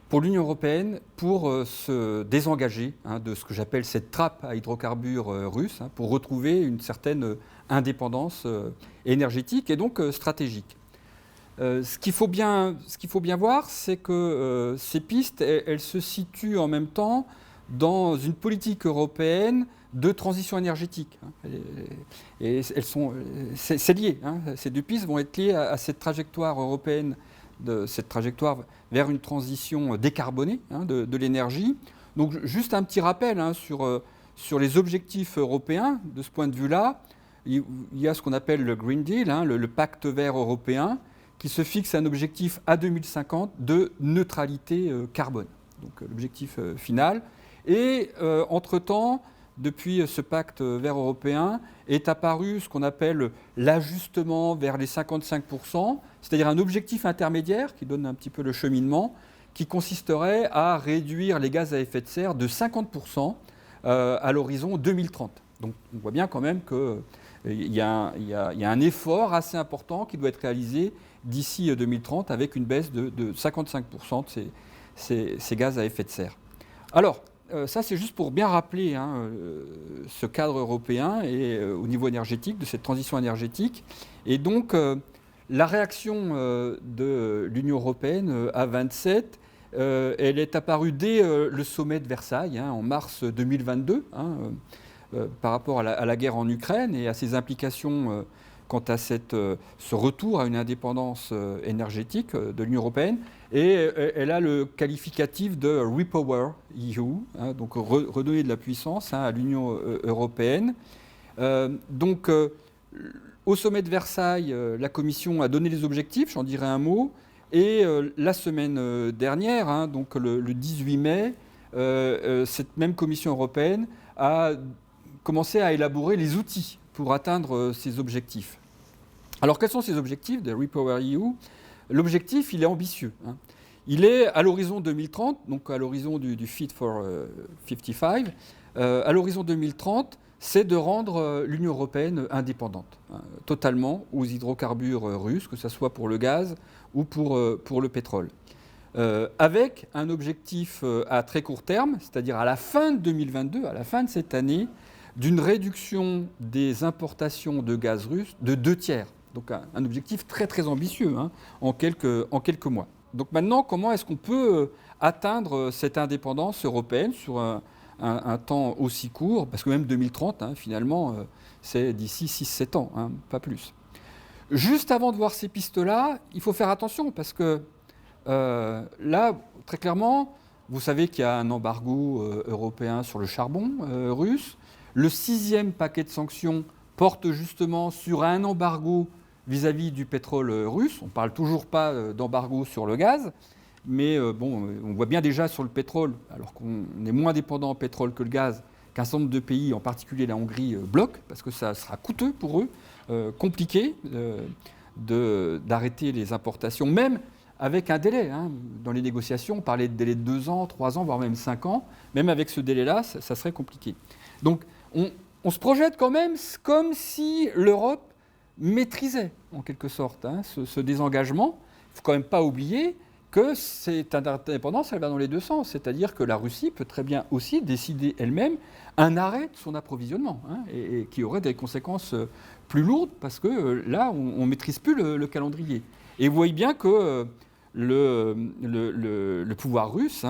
pour l'Union européenne pour se désengager de ce que j'appelle cette trappe à hydrocarbures russe, pour retrouver une certaine indépendance énergétique et donc stratégique. Ce qu'il faut bien voir, c'est que ces pistes, elles se situent en même temps dans une politique européenne de transition énergétique. Et c'est lié. Ces deux pistes vont être liées à cette trajectoire européenne, de cette trajectoire vers une transition décarbonée de l'énergie. Donc juste un petit rappel sur les objectifs européens. De ce point de vue-là, il y a ce qu'on appelle le Green Deal, le pacte vert européen, qui se fixe un objectif à 2050 de neutralité carbone. Donc l'objectif final. Et entre-temps, depuis ce pacte vert européen, est apparu ce qu'on appelle l'ajustement vers les 55%, c'est-à-dire un objectif intermédiaire qui donne un petit peu le cheminement, qui consisterait à réduire les gaz à effet de serre de 50% à l'horizon 2030. Donc on voit bien quand même qu'il y a un effort assez important qui doit être réalisé d'ici 2030 avec une baisse de 55% de ces gaz à effet de serre. Alors, ça, c'est juste pour bien rappeler ce cadre européen et au niveau énergétique, de cette transition énergétique. Et donc, la réaction de l'Union européenne à 27, elle est apparue dès le sommet de Versailles, en mars 2022, par rapport à la guerre en Ukraine et à ses implications quant à ce retour à une indépendance énergétique de l'Union européenne. Et elle a le qualificatif de Repower EU, donc redonner de la puissance à l'Union européenne. Au sommet de Versailles, la Commission a donné les objectifs, j'en dirai un mot. Et la semaine dernière, donc le 18 mai, cette même Commission européenne a commencé à élaborer les outils pour atteindre ces objectifs. Alors, quels sont ces objectifs de Repower EU ? L'objectif, il est ambitieux. Il est à l'horizon 2030, donc à l'horizon du Fit for 55, à l'horizon 2030, c'est de rendre l'Union européenne indépendante, totalement aux hydrocarbures russes, que ce soit pour le gaz ou pour le pétrole. Avec un objectif à très court terme, c'est-à-dire à la fin de 2022, à la fin de cette année, d'une réduction des importations de gaz russe de 2/3. Donc un objectif très très ambitieux en quelques mois. Donc maintenant, comment est-ce qu'on peut atteindre cette indépendance européenne sur un temps aussi court ? Parce que même 2030, finalement, c'est d'ici 6-7 ans, pas plus. Juste avant de voir ces pistes-là, il faut faire attention parce que là, très clairement, vous savez qu'il y a un embargo européen sur le charbon russe. Le 6e paquet de sanctions porte justement sur un embargo vis-à-vis du pétrole russe. On ne parle toujours pas d'embargo sur le gaz, mais on voit bien déjà sur le pétrole, alors qu'on est moins dépendant en pétrole que le gaz, qu'un certain nombre de pays, en particulier la Hongrie, bloquent, parce que ça sera coûteux pour eux, compliqué d'arrêter les importations, même avec un délai. Dans les négociations, on parlait de délai de 2 ans, 3 ans, voire même 5 ans. Même avec ce délai-là, ça serait compliqué. Donc, on se projette quand même comme si l'Europe maîtrisait, en quelque sorte, ce désengagement. Il ne faut quand même pas oublier que cette indépendance, elle va dans les deux sens. C'est-à-dire que la Russie peut très bien aussi décider elle-même un arrêt de son approvisionnement, et qui aurait des conséquences plus lourdes, parce que là, on ne maîtrise plus le calendrier. Et vous voyez bien que le pouvoir russe,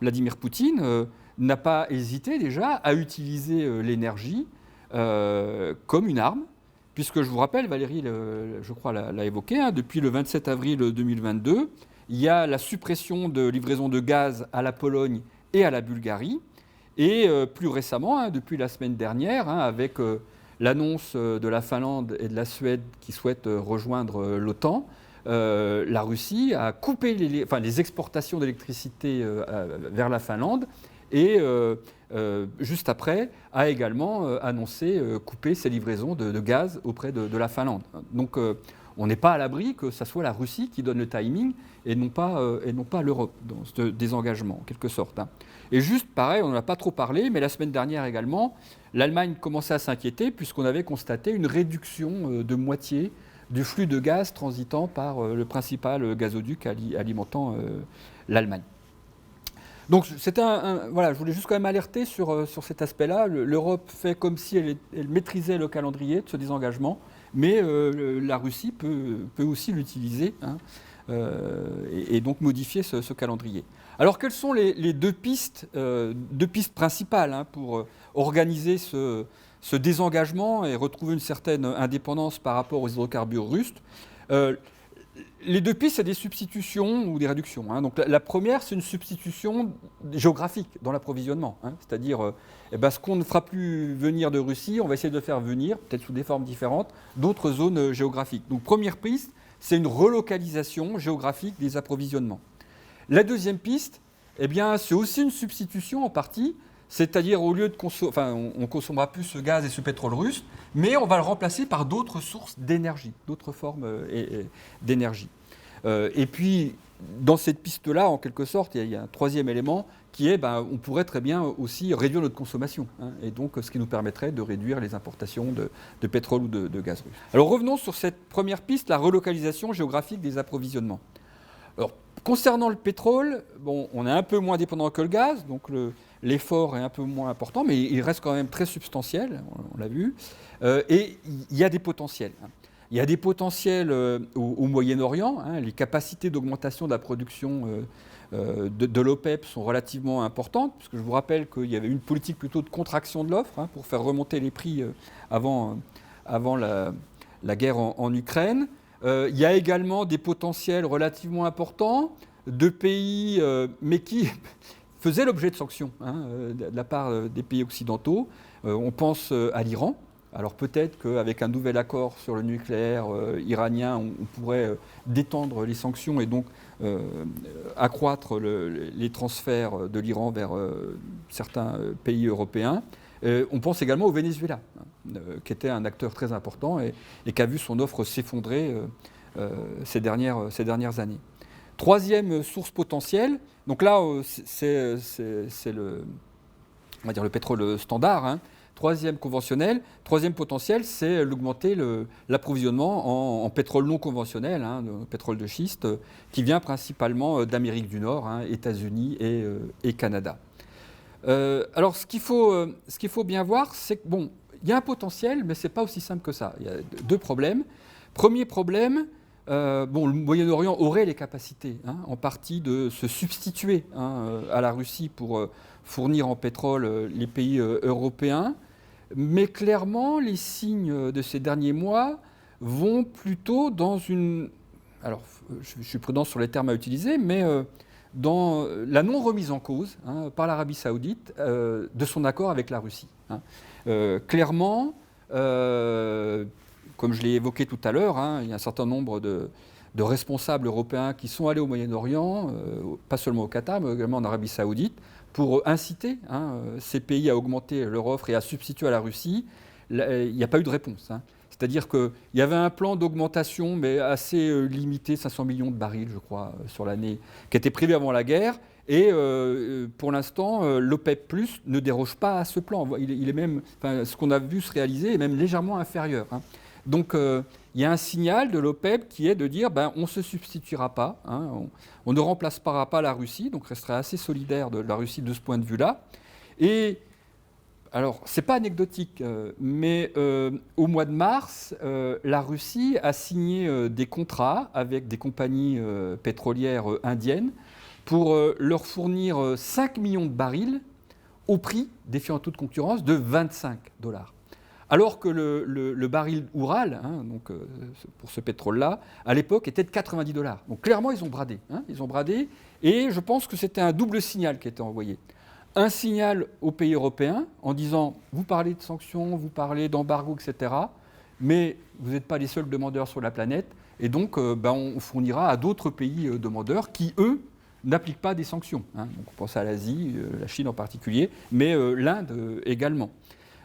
Vladimir Poutine, n'a pas hésité déjà à utiliser l'énergie comme une arme puisque je vous rappelle, Valérie, je crois, l'a évoqué, hein, depuis le 27 avril 2022, il y a la suppression de livraison de gaz à la Pologne et à la Bulgarie, et plus récemment, hein, depuis la semaine dernière, hein, avec l'annonce de la Finlande et de la Suède qui souhaitent rejoindre l'OTAN, la Russie a coupé les exportations d'électricité vers la Finlande et juste après a également annoncé couper ses livraisons de gaz auprès de la Finlande. Donc on n'est pas à l'abri que ce soit la Russie qui donne le timing et non pas l'Europe dans ce désengagement en quelque sorte. Hein. Et juste pareil, on n'en a pas trop parlé, mais la semaine dernière également, l'Allemagne commençait à s'inquiéter puisqu'on avait constaté une réduction de moitié du flux de gaz transitant par le principal gazoduc alimentant l'Allemagne. Donc voilà, je voulais juste quand même alerter sur cet aspect-là. L'Europe fait comme si elle maîtrisait le calendrier de ce désengagement, mais la Russie peut aussi l'utiliser, hein, et donc modifier ce calendrier. Alors quelles sont les deux pistes principales, hein, pour organiser ce désengagement et retrouver une certaine indépendance par rapport aux hydrocarbures russes? Les deux pistes, c'est des substitutions ou des réductions. Hein. Donc la première, c'est une substitution géographique dans l'approvisionnement. Hein. C'est-à-dire, ce qu'on ne fera plus venir de Russie, on va essayer de faire venir, peut-être sous des formes différentes, d'autres zones géographiques. Donc première piste, c'est une relocalisation géographique des approvisionnements. La deuxième piste, c'est aussi une substitution en partie, c'est-à-dire au lieu de on ne consommera plus ce gaz et ce pétrole russe, mais on va le remplacer par d'autres sources d'énergie, d'autres formes d'énergie. Et puis, dans cette piste-là, en quelque sorte, il y a un troisième élément qui est, on pourrait très bien aussi réduire notre consommation, hein, et donc ce qui nous permettrait de réduire les importations de pétrole ou de gaz russe. Alors revenons sur cette première piste, la relocalisation géographique des approvisionnements. Alors, concernant le pétrole, on est un peu moins dépendant que le gaz, donc l'effort est un peu moins important, mais il reste quand même très substantiel, on l'a vu, et il y a des potentiels. Hein. Il y a des potentiels au Moyen-Orient, hein, les capacités d'augmentation de la production de l'OPEP sont relativement importantes, puisque je vous rappelle qu'il y avait une politique plutôt de contraction de l'offre, hein, pour faire remonter les prix avant la guerre en Ukraine. Il y a également des potentiels relativement importants de pays, mais qui faisaient l'objet de sanctions, hein, de la part des pays occidentaux. On pense à l'Iran. Alors peut-être qu'avec un nouvel accord sur le nucléaire iranien, on pourrait détendre les sanctions et donc accroître les transferts de l'Iran vers certains pays européens. On pense également au Venezuela, hein, qui était un acteur très important et qui a vu son offre s'effondrer ces dernières années. Troisième source potentielle, donc là c'est on va dire le pétrole standard, hein. Troisième conventionnel, troisième potentiel, c'est l'augmenter l'approvisionnement en pétrole non conventionnel, hein, pétrole de schiste, qui vient principalement d'Amérique du Nord, hein, États-Unis et Canada. Alors ce qu'il faut bien voir, c'est que il y a un potentiel, mais ce n'est pas aussi simple que ça. Il y a deux problèmes. Premier problème, le Moyen-Orient aurait les capacités, hein, en partie de se substituer, hein, à la Russie pour fournir en pétrole les pays européens. Mais clairement, les signes de ces derniers mois vont plutôt dans une... Alors, je suis prudent sur les termes à utiliser, mais dans la non-remise en cause, hein, par l'Arabie saoudite de son accord avec la Russie. Hein. Clairement, comme je l'ai évoqué tout à l'heure, hein, il y a un certain nombre de responsables européens qui sont allés au Moyen-Orient, pas seulement au Qatar, mais également en Arabie saoudite, pour inciter, hein, ces pays à augmenter leur offre et à substituer à la Russie. Il n'y a pas eu de réponse. Hein. C'est-à-dire qu'il y avait un plan d'augmentation, mais assez limité, 500 millions de barils, je crois, sur l'année, qui était prévu avant la guerre. Et pour l'instant, l'OPEP+ ne déroge pas à ce plan. Il est même, ce qu'on a vu se réaliser est même légèrement inférieur. Hein. Donc il y a un signal de l'OPEP qui est de dire on ne se substituera pas, hein, on ne remplacera pas la Russie, donc resterait assez solidaire de la Russie de ce point de vue-là. Et alors, ce n'est pas anecdotique, mais au mois de mars, la Russie a signé des contrats avec des compagnies pétrolières indiennes pour leur fournir 5 millions de barils au prix, défiant toute concurrence, de $25. Alors que le baril Oural, donc, pour ce pétrole-là, à l'époque était de $90. Donc clairement, ils ont bradé. Ils ont bradé, et je pense que c'était un double signal qui était envoyé. Un signal aux pays européens en disant « vous parlez de sanctions, vous parlez d'embargo, etc., mais vous n'êtes pas les seuls demandeurs sur la planète, et donc on fournira à d'autres pays demandeurs qui, eux, n'appliquent pas des sanctions. Donc on pense à l'Asie, la Chine en particulier, mais l'Inde également.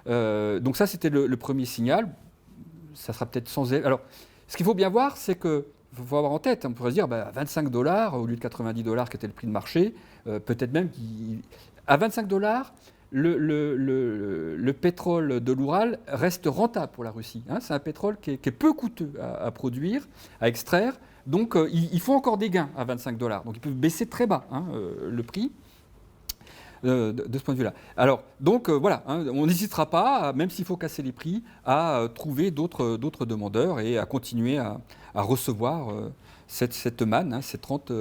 Donc ça, c'était le premier signal. Ça sera peut-être sans... Alors, ce qu'il faut bien voir, c'est que faut avoir en tête, on pourrait se dire, $25 au lieu de $90 qui était le prix de marché, peut-être même à $25, le pétrole de l'Oural reste rentable pour la Russie. C'est un pétrole qui est peu coûteux à produire, à extraire. Donc, ils font encore des gains à $25. Donc, ils peuvent baisser très bas le prix. De ce point de vue-là. Alors, donc voilà, on n'hésitera pas, même s'il faut casser les prix, à trouver d'autres demandeurs et à continuer à recevoir cette manne, cette rente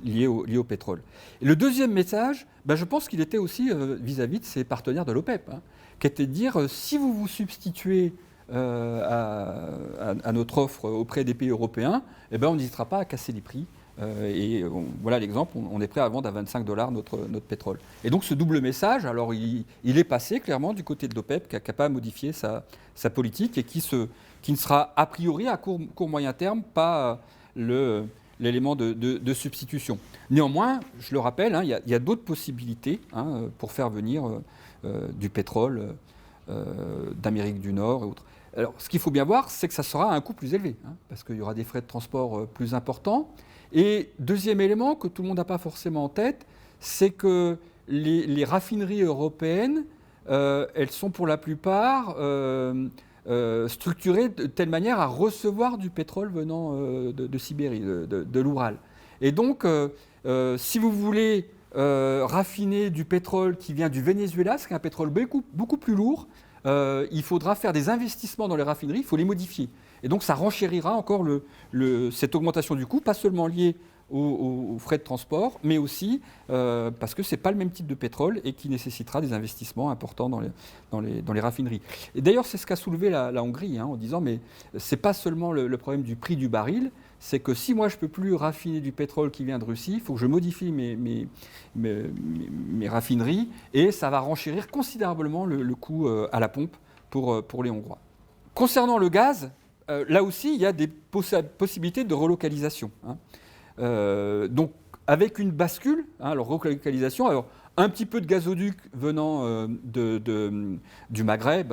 liée au pétrole. Et le deuxième message, je pense qu'il était aussi vis-à-vis de ses partenaires de l'OPEP, qui était de dire si vous vous substituez à notre offre auprès des pays européens, on n'hésitera pas à casser les prix. Voilà l'exemple, on est prêt à vendre à $25 notre pétrole. Et donc ce double message, alors il est passé clairement du côté de l'OPEP, qui n'a pas modifié sa politique et qui ne sera a priori à court moyen terme pas l'élément de substitution. Néanmoins, je le rappelle, il y a d'autres possibilités pour faire venir du pétrole d'Amérique du Nord et autres. Alors ce qu'il faut bien voir, c'est que ça sera à un coût plus élevé, parce qu'il y aura des frais de transport plus importants. Et deuxième élément que tout le monde n'a pas forcément en tête, c'est que les raffineries européennes, elles sont pour la plupart structurées de telle manière à recevoir du pétrole venant de Sibérie, de l'Oural. Et donc, si vous voulez raffiner du pétrole qui vient du Venezuela, c'est un pétrole beaucoup plus lourd, il faudra faire des investissements dans les raffineries, il faut les modifier. Et donc ça renchérira encore cette augmentation du coût, pas seulement liée aux frais de transport, mais aussi parce que ce n'est pas le même type de pétrole et qui nécessitera des investissements importants dans les raffineries. Et d'ailleurs, c'est ce qu'a soulevé la Hongrie, en disant mais ce n'est pas seulement le problème du prix du baril, c'est que si moi je ne peux plus raffiner du pétrole qui vient de Russie, il faut que je modifie mes raffineries, et ça va renchérir considérablement le coût à la pompe pour les Hongrois. Concernant le gaz, là aussi, il y a des possibilités de relocalisation. Donc, avec une bascule, alors relocalisation, alors un petit peu de gazoduc venant du Maghreb,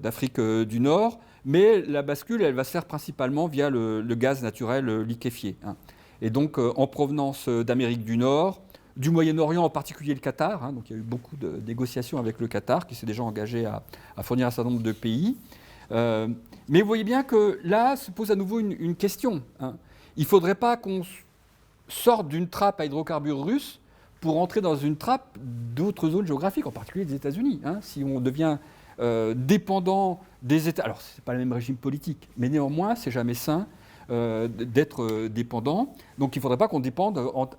d'Afrique du Nord, mais la bascule, elle va se faire principalement via le gaz naturel liquéfié. Et donc, en provenance d'Amérique du Nord, du Moyen-Orient, en particulier le Qatar. Donc, il y a eu beaucoup de négociations avec le Qatar, qui s'est déjà engagé à fournir un certain nombre de pays. Mais vous voyez bien que là se pose à nouveau une question. Il ne faudrait pas qu'on sorte d'une trappe à hydrocarbures russes pour entrer dans une trappe d'autres zones géographiques, en particulier des États-Unis. Si on devient dépendant des États... Alors, ce n'est pas le même régime politique, mais néanmoins, c'est jamais sain d'être dépendant. Donc, il ne faudrait pas qu'on dépende en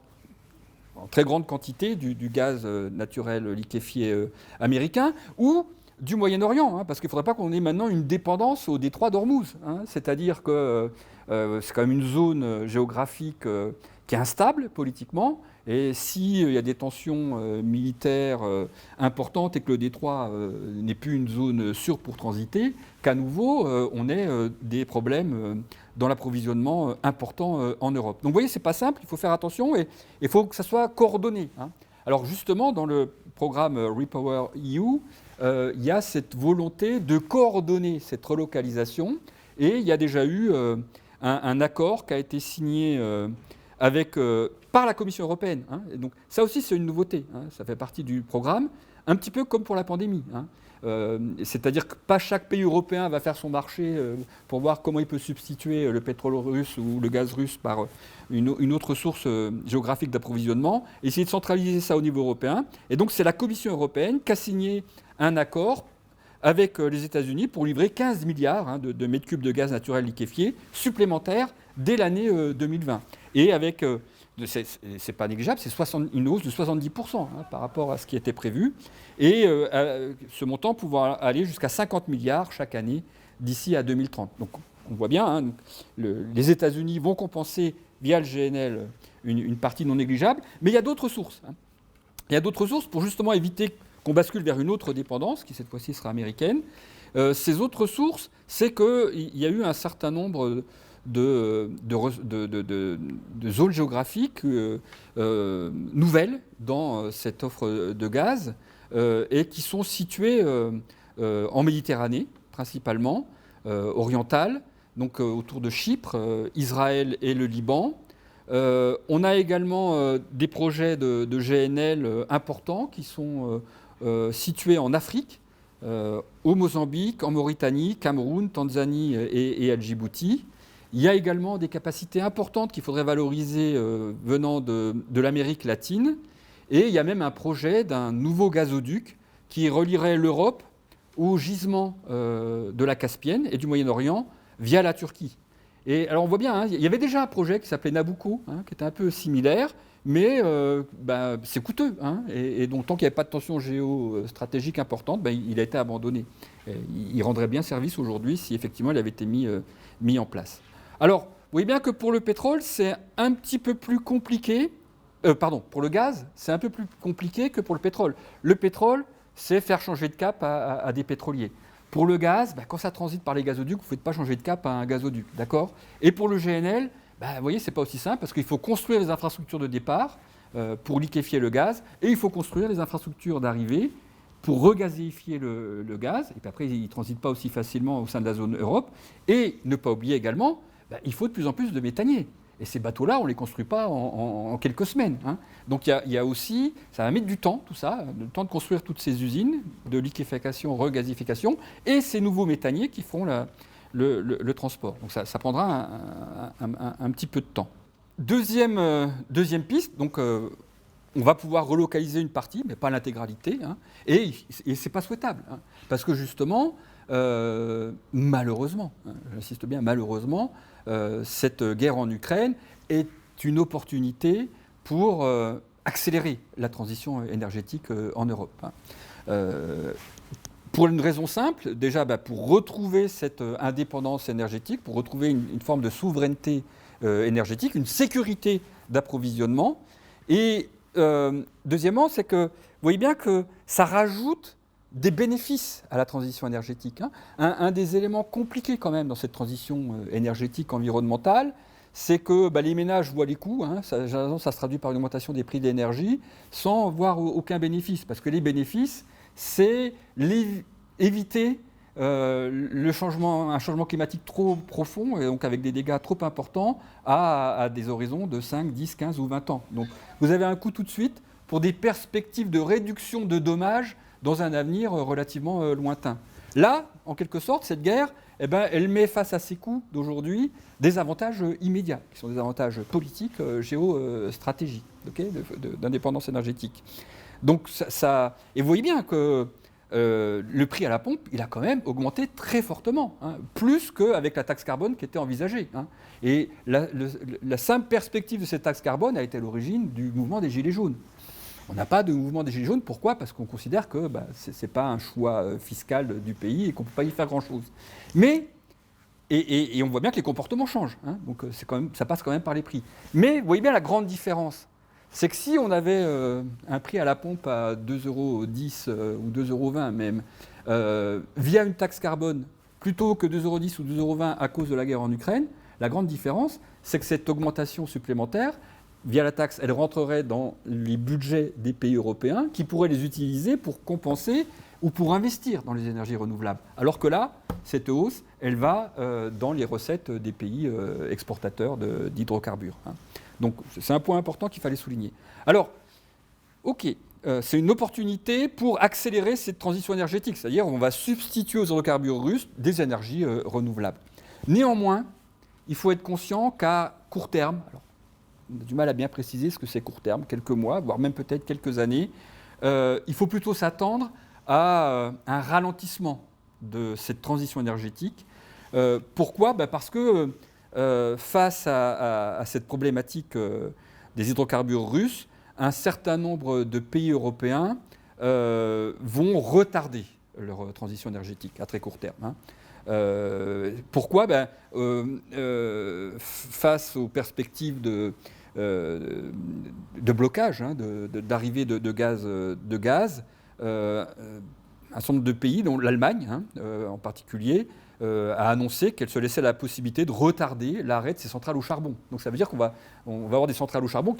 très grande quantité du gaz naturel liquéfié américain, ou du Moyen-Orient, parce qu'il ne faudrait pas qu'on ait maintenant une dépendance au détroit d'Ormuz. C'est-à-dire que c'est quand même une zone géographique qui est instable politiquement, et s'il y a des tensions militaires importantes et que le détroit n'est plus une zone sûre pour transiter, qu'à nouveau on ait des problèmes dans l'approvisionnement important en Europe. Donc vous voyez, ce n'est pas simple, il faut faire attention et il faut que ça soit coordonné. Alors justement, dans le programme Repower EU, il y a cette volonté de coordonner cette relocalisation, et il y a déjà eu un accord qui a été signé par la Commission européenne. Et donc ça aussi, c'est une nouveauté. Ça fait partie du programme, un petit peu comme pour la pandémie. C'est-à-dire que pas chaque pays européen va faire son marché pour voir comment il peut substituer le pétrole russe ou le gaz russe par une autre source géographique d'approvisionnement, essayer de centraliser ça au niveau européen. Et donc c'est la Commission européenne qui a signé un accord avec les États-Unis pour livrer 15 milliards de mètres cubes de gaz naturel liquéfié supplémentaires dès l'année 2020. Et avec c'est pas négligeable, c'est une hausse de 70% par rapport à ce qui était prévu, et ce montant pouvant aller jusqu'à 50 milliards chaque année d'ici à 2030. Donc on voit bien, les États-Unis vont compenser via le GNL une partie non négligeable, mais il y a d'autres sources. Il y a d'autres sources pour justement éviter qu'on bascule vers une autre dépendance, qui cette fois-ci sera américaine. Ces autres sources, c'est qu'il y a eu un certain nombre de zones géographiques nouvelles dans cette offre de gaz et qui sont situées en Méditerranée, principalement, orientale, donc autour de Chypre, Israël et le Liban. On a également des projets de GNL importants qui sont situés en Afrique, au Mozambique, en Mauritanie, Cameroun, Tanzanie et à Djibouti. Il y a également des capacités importantes qu'il faudrait valoriser venant de l'Amérique latine. Et il y a même un projet d'un nouveau gazoduc qui relierait l'Europe aux gisements de la Caspienne et du Moyen-Orient via la Turquie. Et alors on voit bien, il y avait déjà un projet qui s'appelait Nabucco, qui était un peu similaire, mais c'est coûteux. Et donc tant qu'il n'y avait pas de tension géostratégique importante, il a été abandonné. Et il rendrait bien service aujourd'hui si effectivement il avait été mis en place. Alors, vous voyez bien que pour le pétrole, c'est un petit peu plus compliqué. Pour le gaz, c'est un peu plus compliqué que pour le pétrole. Le pétrole, c'est faire changer de cap à des pétroliers. Pour le gaz, quand ça transite par les gazoducs, vous ne faites pas changer de cap à un gazoduc, d'accord ? Et pour le GNL, vous voyez, ce n'est pas aussi simple parce qu'il faut construire les infrastructures de départ pour liquéfier le gaz et il faut construire les infrastructures d'arrivée pour regazéifier le gaz. Et puis après, il ne transite pas aussi facilement au sein de la zone Europe. Et ne pas oublier également, il faut de plus en plus de méthaniers. Et ces bateaux-là, on ne les construit pas en quelques semaines. Donc il y a aussi, ça va mettre du temps, tout ça, le temps de construire toutes ces usines de liquéfaction, regazéification, et ces nouveaux méthaniers qui font le transport. Donc ça prendra un petit peu de temps. Deuxième piste, donc on va pouvoir relocaliser une partie, mais pas l'intégralité, et ce n'est pas souhaitable, parce que justement, malheureusement, j'insiste bien, malheureusement, cette guerre en Ukraine est une opportunité pour accélérer la transition énergétique en Europe. Pour une raison simple, déjà pour retrouver cette indépendance énergétique, pour retrouver une forme de souveraineté énergétique, une sécurité d'approvisionnement. Et deuxièmement, c'est que vous voyez bien que ça rajoute des bénéfices à la transition énergétique. Un des éléments compliqués quand même dans cette transition énergétique environnementale, c'est que les ménages voient les coûts, ça se traduit par une augmentation des prix de l'énergie, sans voir aucun bénéfice. Parce que les bénéfices, c'est éviter un changement climatique trop profond, et donc avec des dégâts trop importants, à des horizons de 5, 10, 15 ou 20 ans. Donc vous avez un coût tout de suite pour des perspectives de réduction de dommages dans un avenir relativement lointain. Là, en quelque sorte, cette guerre, elle met face à ces coûts d'aujourd'hui des avantages immédiats, qui sont des avantages politiques, géostratégiques, d'indépendance énergétique. Donc et vous voyez bien que le prix à la pompe, il a quand même augmenté très fortement, plus qu'avec la taxe carbone qui était envisagée. Et la simple perspective de cette taxe carbone a été à l'origine du mouvement des Gilets jaunes. On n'a pas de mouvement des Gilets jaunes. Pourquoi ? Parce qu'on considère que ce n'est pas un choix fiscal du pays et qu'on ne peut pas y faire grand-chose. Mais, et on voit bien que les comportements changent. Donc ça passe quand même par les prix. Mais vous voyez bien la grande différence. C'est que si on avait un prix à la pompe à 2,10 € ou 2,20 € même, via une taxe carbone, plutôt que 2,10 € ou 2,20 € à cause de la guerre en Ukraine, la grande différence, c'est que cette augmentation supplémentaire, via la taxe, elle rentrerait dans les budgets des pays européens qui pourraient les utiliser pour compenser ou pour investir dans les énergies renouvelables. Alors que là, cette hausse, elle va dans les recettes des pays exportateurs d'hydrocarbures. Donc c'est un point important qu'il fallait souligner. Alors, c'est une opportunité pour accélérer cette transition énergétique, c'est-à-dire on va substituer aux hydrocarbures russes des énergies renouvelables. Néanmoins, il faut être conscient qu'à court terme, alors, on a du mal à bien préciser ce que c'est court terme, quelques mois, voire même peut-être quelques années, il faut plutôt s'attendre à un ralentissement de cette transition énergétique. Pourquoi ? Parce que face à cette problématique des hydrocarbures russes, un certain nombre de pays européens vont retarder leur transition énergétique à très court terme. Pourquoi face aux perspectives de blocage, d'arrivée de gaz, un certain nombre de pays, dont l'Allemagne en particulier, a annoncé qu'elle se laissait la possibilité de retarder l'arrêt de ces centrales au charbon. Donc ça veut dire qu'on va avoir des centrales au charbon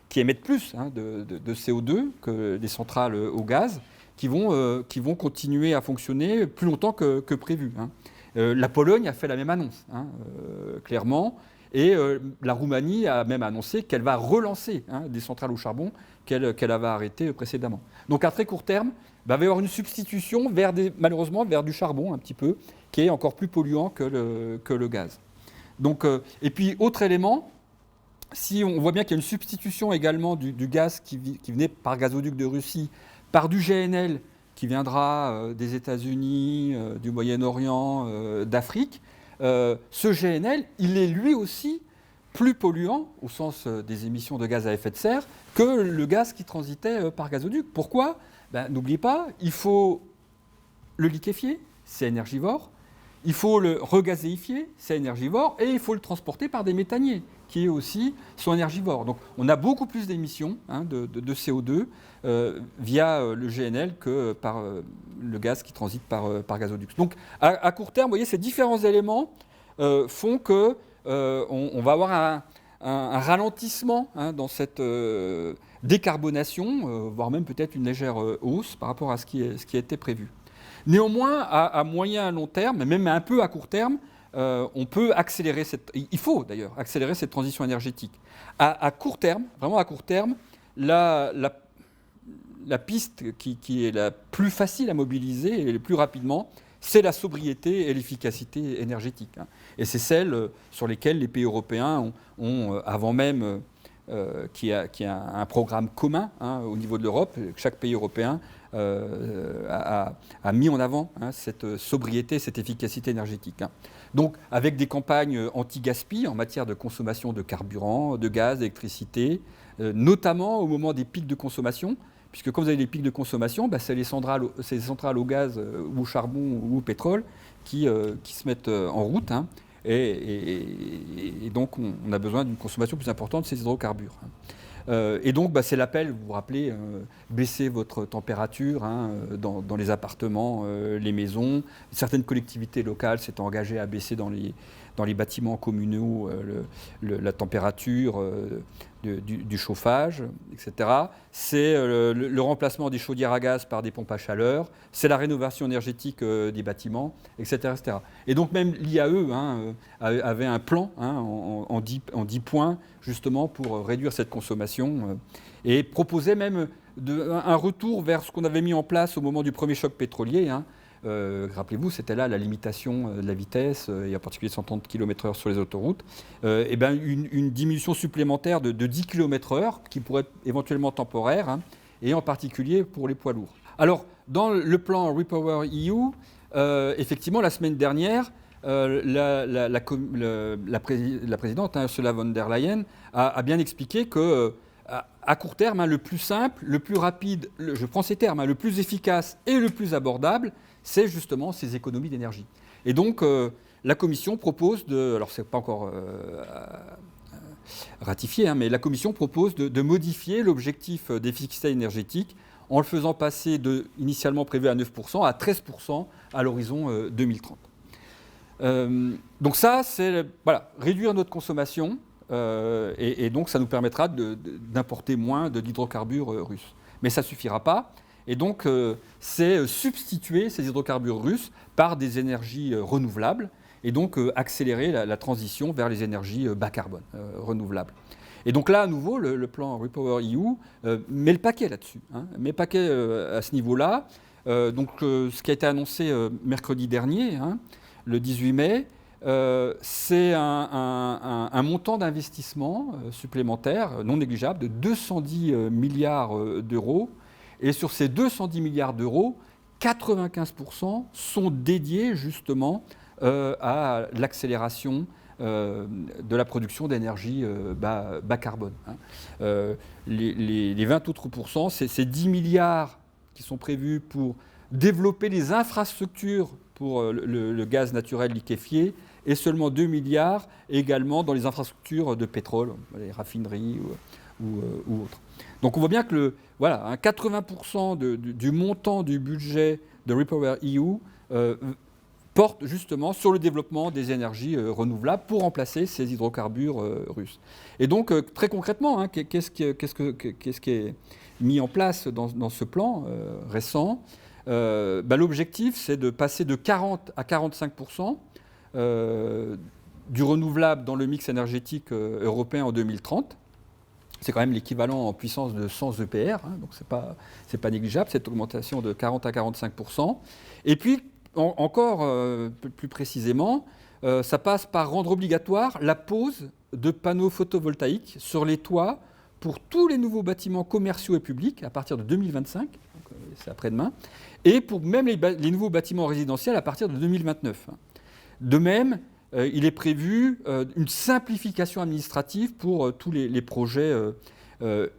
qui émettent plus de CO2 que des centrales au gaz, qui vont continuer à fonctionner plus longtemps que prévu. La Pologne a fait la même annonce, clairement, et la Roumanie a même annoncé qu'elle va relancer des centrales au charbon qu'elle avait arrêtées précédemment. Donc à très court terme, il va y avoir une substitution malheureusement vers du charbon un petit peu, qui est encore plus polluant que le gaz. Donc, et puis autre élément, si on voit bien qu'il y a une substitution également du gaz qui venait par gazoduc de Russie, par du GNL qui viendra des États-Unis, du Moyen-Orient, d'Afrique, ce GNL, il est lui aussi plus polluant, au sens des émissions de gaz à effet de serre, que le gaz qui transitait par gazoduc. Pourquoi ? N'oubliez pas, il faut le liquéfier, c'est énergivore, il faut le regazéifier, c'est énergivore, et il faut le transporter par des méthaniers, qui aussi sont énergivores. Donc on a beaucoup plus d'émissions de CO2 via le GNL que par le gaz qui transite par gazoduc. Donc à court terme, vous voyez, ces différents éléments font que on va avoir un ralentissement dans cette décarbonation, voire même peut-être une légère hausse par rapport à ce qui a été prévu. Néanmoins, à moyen et à long terme, même un peu à court terme, on peut accélérer il faut d'ailleurs accélérer cette transition énergétique. À court terme, vraiment à court terme, la piste qui est la plus facile à mobiliser et le plus rapidement, c'est la sobriété et l'efficacité énergétique. Et c'est celle sur lesquelles les pays européens ont avant même qu'il y a un programme commun au niveau de l'Europe. Chaque pays européen a mis en avant cette sobriété, cette efficacité énergétique. Donc avec des campagnes anti-gaspi en matière de consommation de carburant, de gaz, d'électricité, notamment au moment des pics de consommation, puisque quand vous avez des pics de consommation, c'est les centrales au gaz ou au charbon ou au pétrole qui se mettent en route. Et donc, on a besoin d'une consommation plus importante de ces hydrocarbures. Et donc, c'est l'appel, vous vous rappelez, baisser votre température dans les appartements, les maisons. Certaines collectivités locales s'étaient engagées à baisser dans les bâtiments communaux la température du chauffage, etc. C'est le remplacement des chaudières à gaz par des pompes à chaleur, c'est la rénovation énergétique des bâtiments, etc., etc. Et donc même l'IAE avait un plan en 10 points justement pour réduire cette consommation et proposait même un retour vers ce qu'on avait mis en place au moment du premier choc pétrolier. Rappelez-vous, c'était là la limitation de la vitesse, et en particulier 130 km/h sur les autoroutes, une diminution supplémentaire de 10 km/h qui pourrait être éventuellement temporaire, et en particulier pour les poids lourds. Alors, dans le plan Repower EU, effectivement, la semaine dernière, la présidente Ursula von der Leyen a bien expliqué que à court terme, le plus simple, le plus rapide, je prends ces termes, le plus efficace et le plus abordable, c'est justement ces économies d'énergie. Et donc, la Commission propose alors c'est pas encore ratifié, mais la Commission propose de modifier l'objectif d'efficacité énergétique en le faisant passer initialement prévu à 9% à 13% à l'horizon 2030. Donc ça, c'est réduire notre consommation, et donc ça nous permettra d'importer moins d'hydrocarbures russes. Mais ça ne suffira pas. Et donc, c'est substituer ces hydrocarbures russes par des énergies renouvelables et donc accélérer la transition vers les énergies bas carbone renouvelables. Et donc là, à nouveau, le plan Repower EU met le paquet là-dessus, met le paquet à ce niveau-là. Donc, ce qui a été annoncé mercredi dernier, le 18 mai, c'est un montant d'investissement supplémentaire non négligeable de 210 milliards d'euros. Et sur ces 210 milliards d'euros, 95% sont dédiés justement à l'accélération de la production d'énergie bas carbone. Les 20 autres pourcents, c'est 10 milliards qui sont prévus pour développer les infrastructures pour le gaz naturel liquéfié et seulement 2 milliards également dans les infrastructures de pétrole, les raffineries ou autres. Donc on voit bien que 80% du montant du budget de REPowerEU porte justement sur le développement des énergies renouvelables pour remplacer ces hydrocarbures russes. Et donc très concrètement, qu'est-ce qui est mis en place dans ce plan récent? L'objectif, c'est de passer de 40 à 45% du renouvelable dans le mix énergétique européen en 2030. C'est quand même l'équivalent en puissance de 100 EPR, donc c'est pas négligeable, cette augmentation de 40 à 45%. Et puis, encore plus précisément, ça passe par rendre obligatoire la pose de panneaux photovoltaïques sur les toits pour tous les nouveaux bâtiments commerciaux et publics à partir de 2025, c'est après-demain, et pour même les nouveaux bâtiments résidentiels à partir de 2029. De même, il est prévu une simplification administrative pour tous les projets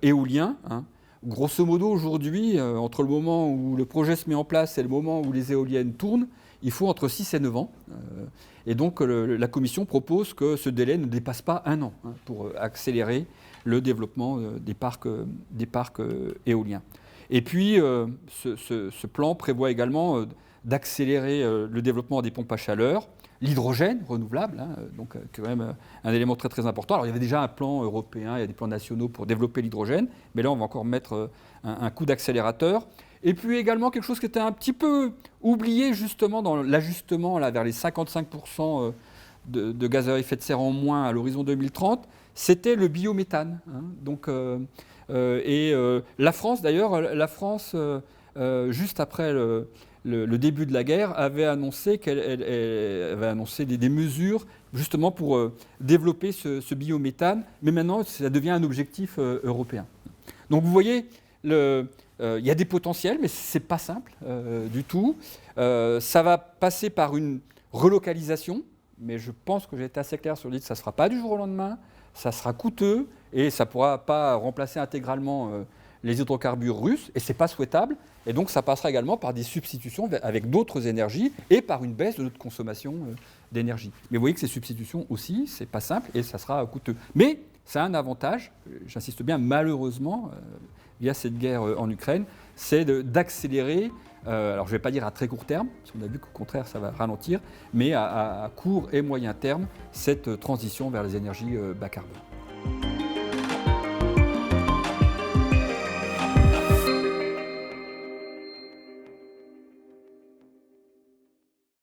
éoliens. Grosso modo, aujourd'hui, entre le moment où le projet se met en place et le moment où les éoliennes tournent, il faut entre 6 et 9 ans. Et donc, la Commission propose que ce délai ne dépasse pas 1 an pour accélérer le développement des parcs éoliens. Et puis, ce plan prévoit également d'accélérer le développement des pompes à chaleur, l'hydrogène renouvelable, donc quand même un élément très très important. Alors il y avait déjà un plan européen, il y a des plans nationaux pour développer l'hydrogène, mais là on va encore mettre un coup d'accélérateur. Et puis également quelque chose qui était un petit peu oublié justement dans l'ajustement vers les 55% de gaz à effet de serre en moins à l'horizon 2030, c'était le biométhane. Donc, la France d'ailleurs, juste après le début de la guerre, avait annoncé des mesures justement pour développer ce biométhane, mais maintenant ça devient un objectif européen. Donc vous voyez, il y a des potentiels, mais ce n'est pas simple du tout. Ça va passer par une relocalisation, mais je pense que j'ai été assez clair sur l'idée que ça ne se fera pas du jour au lendemain, ça sera coûteux et ça ne pourra pas remplacer intégralement les hydrocarbures russes, et ce n'est pas souhaitable. Et donc ça passera également par des substitutions avec d'autres énergies et par une baisse de notre consommation d'énergie. Mais vous voyez que ces substitutions aussi, ce n'est pas simple et ça sera coûteux. Mais ça a un avantage, j'insiste bien, malheureusement, via cette guerre en Ukraine, c'est d'accélérer, alors je ne vais pas dire à très court terme, parce qu'on a vu qu'au contraire ça va ralentir, mais à court et moyen terme, cette transition vers les énergies bas carbone.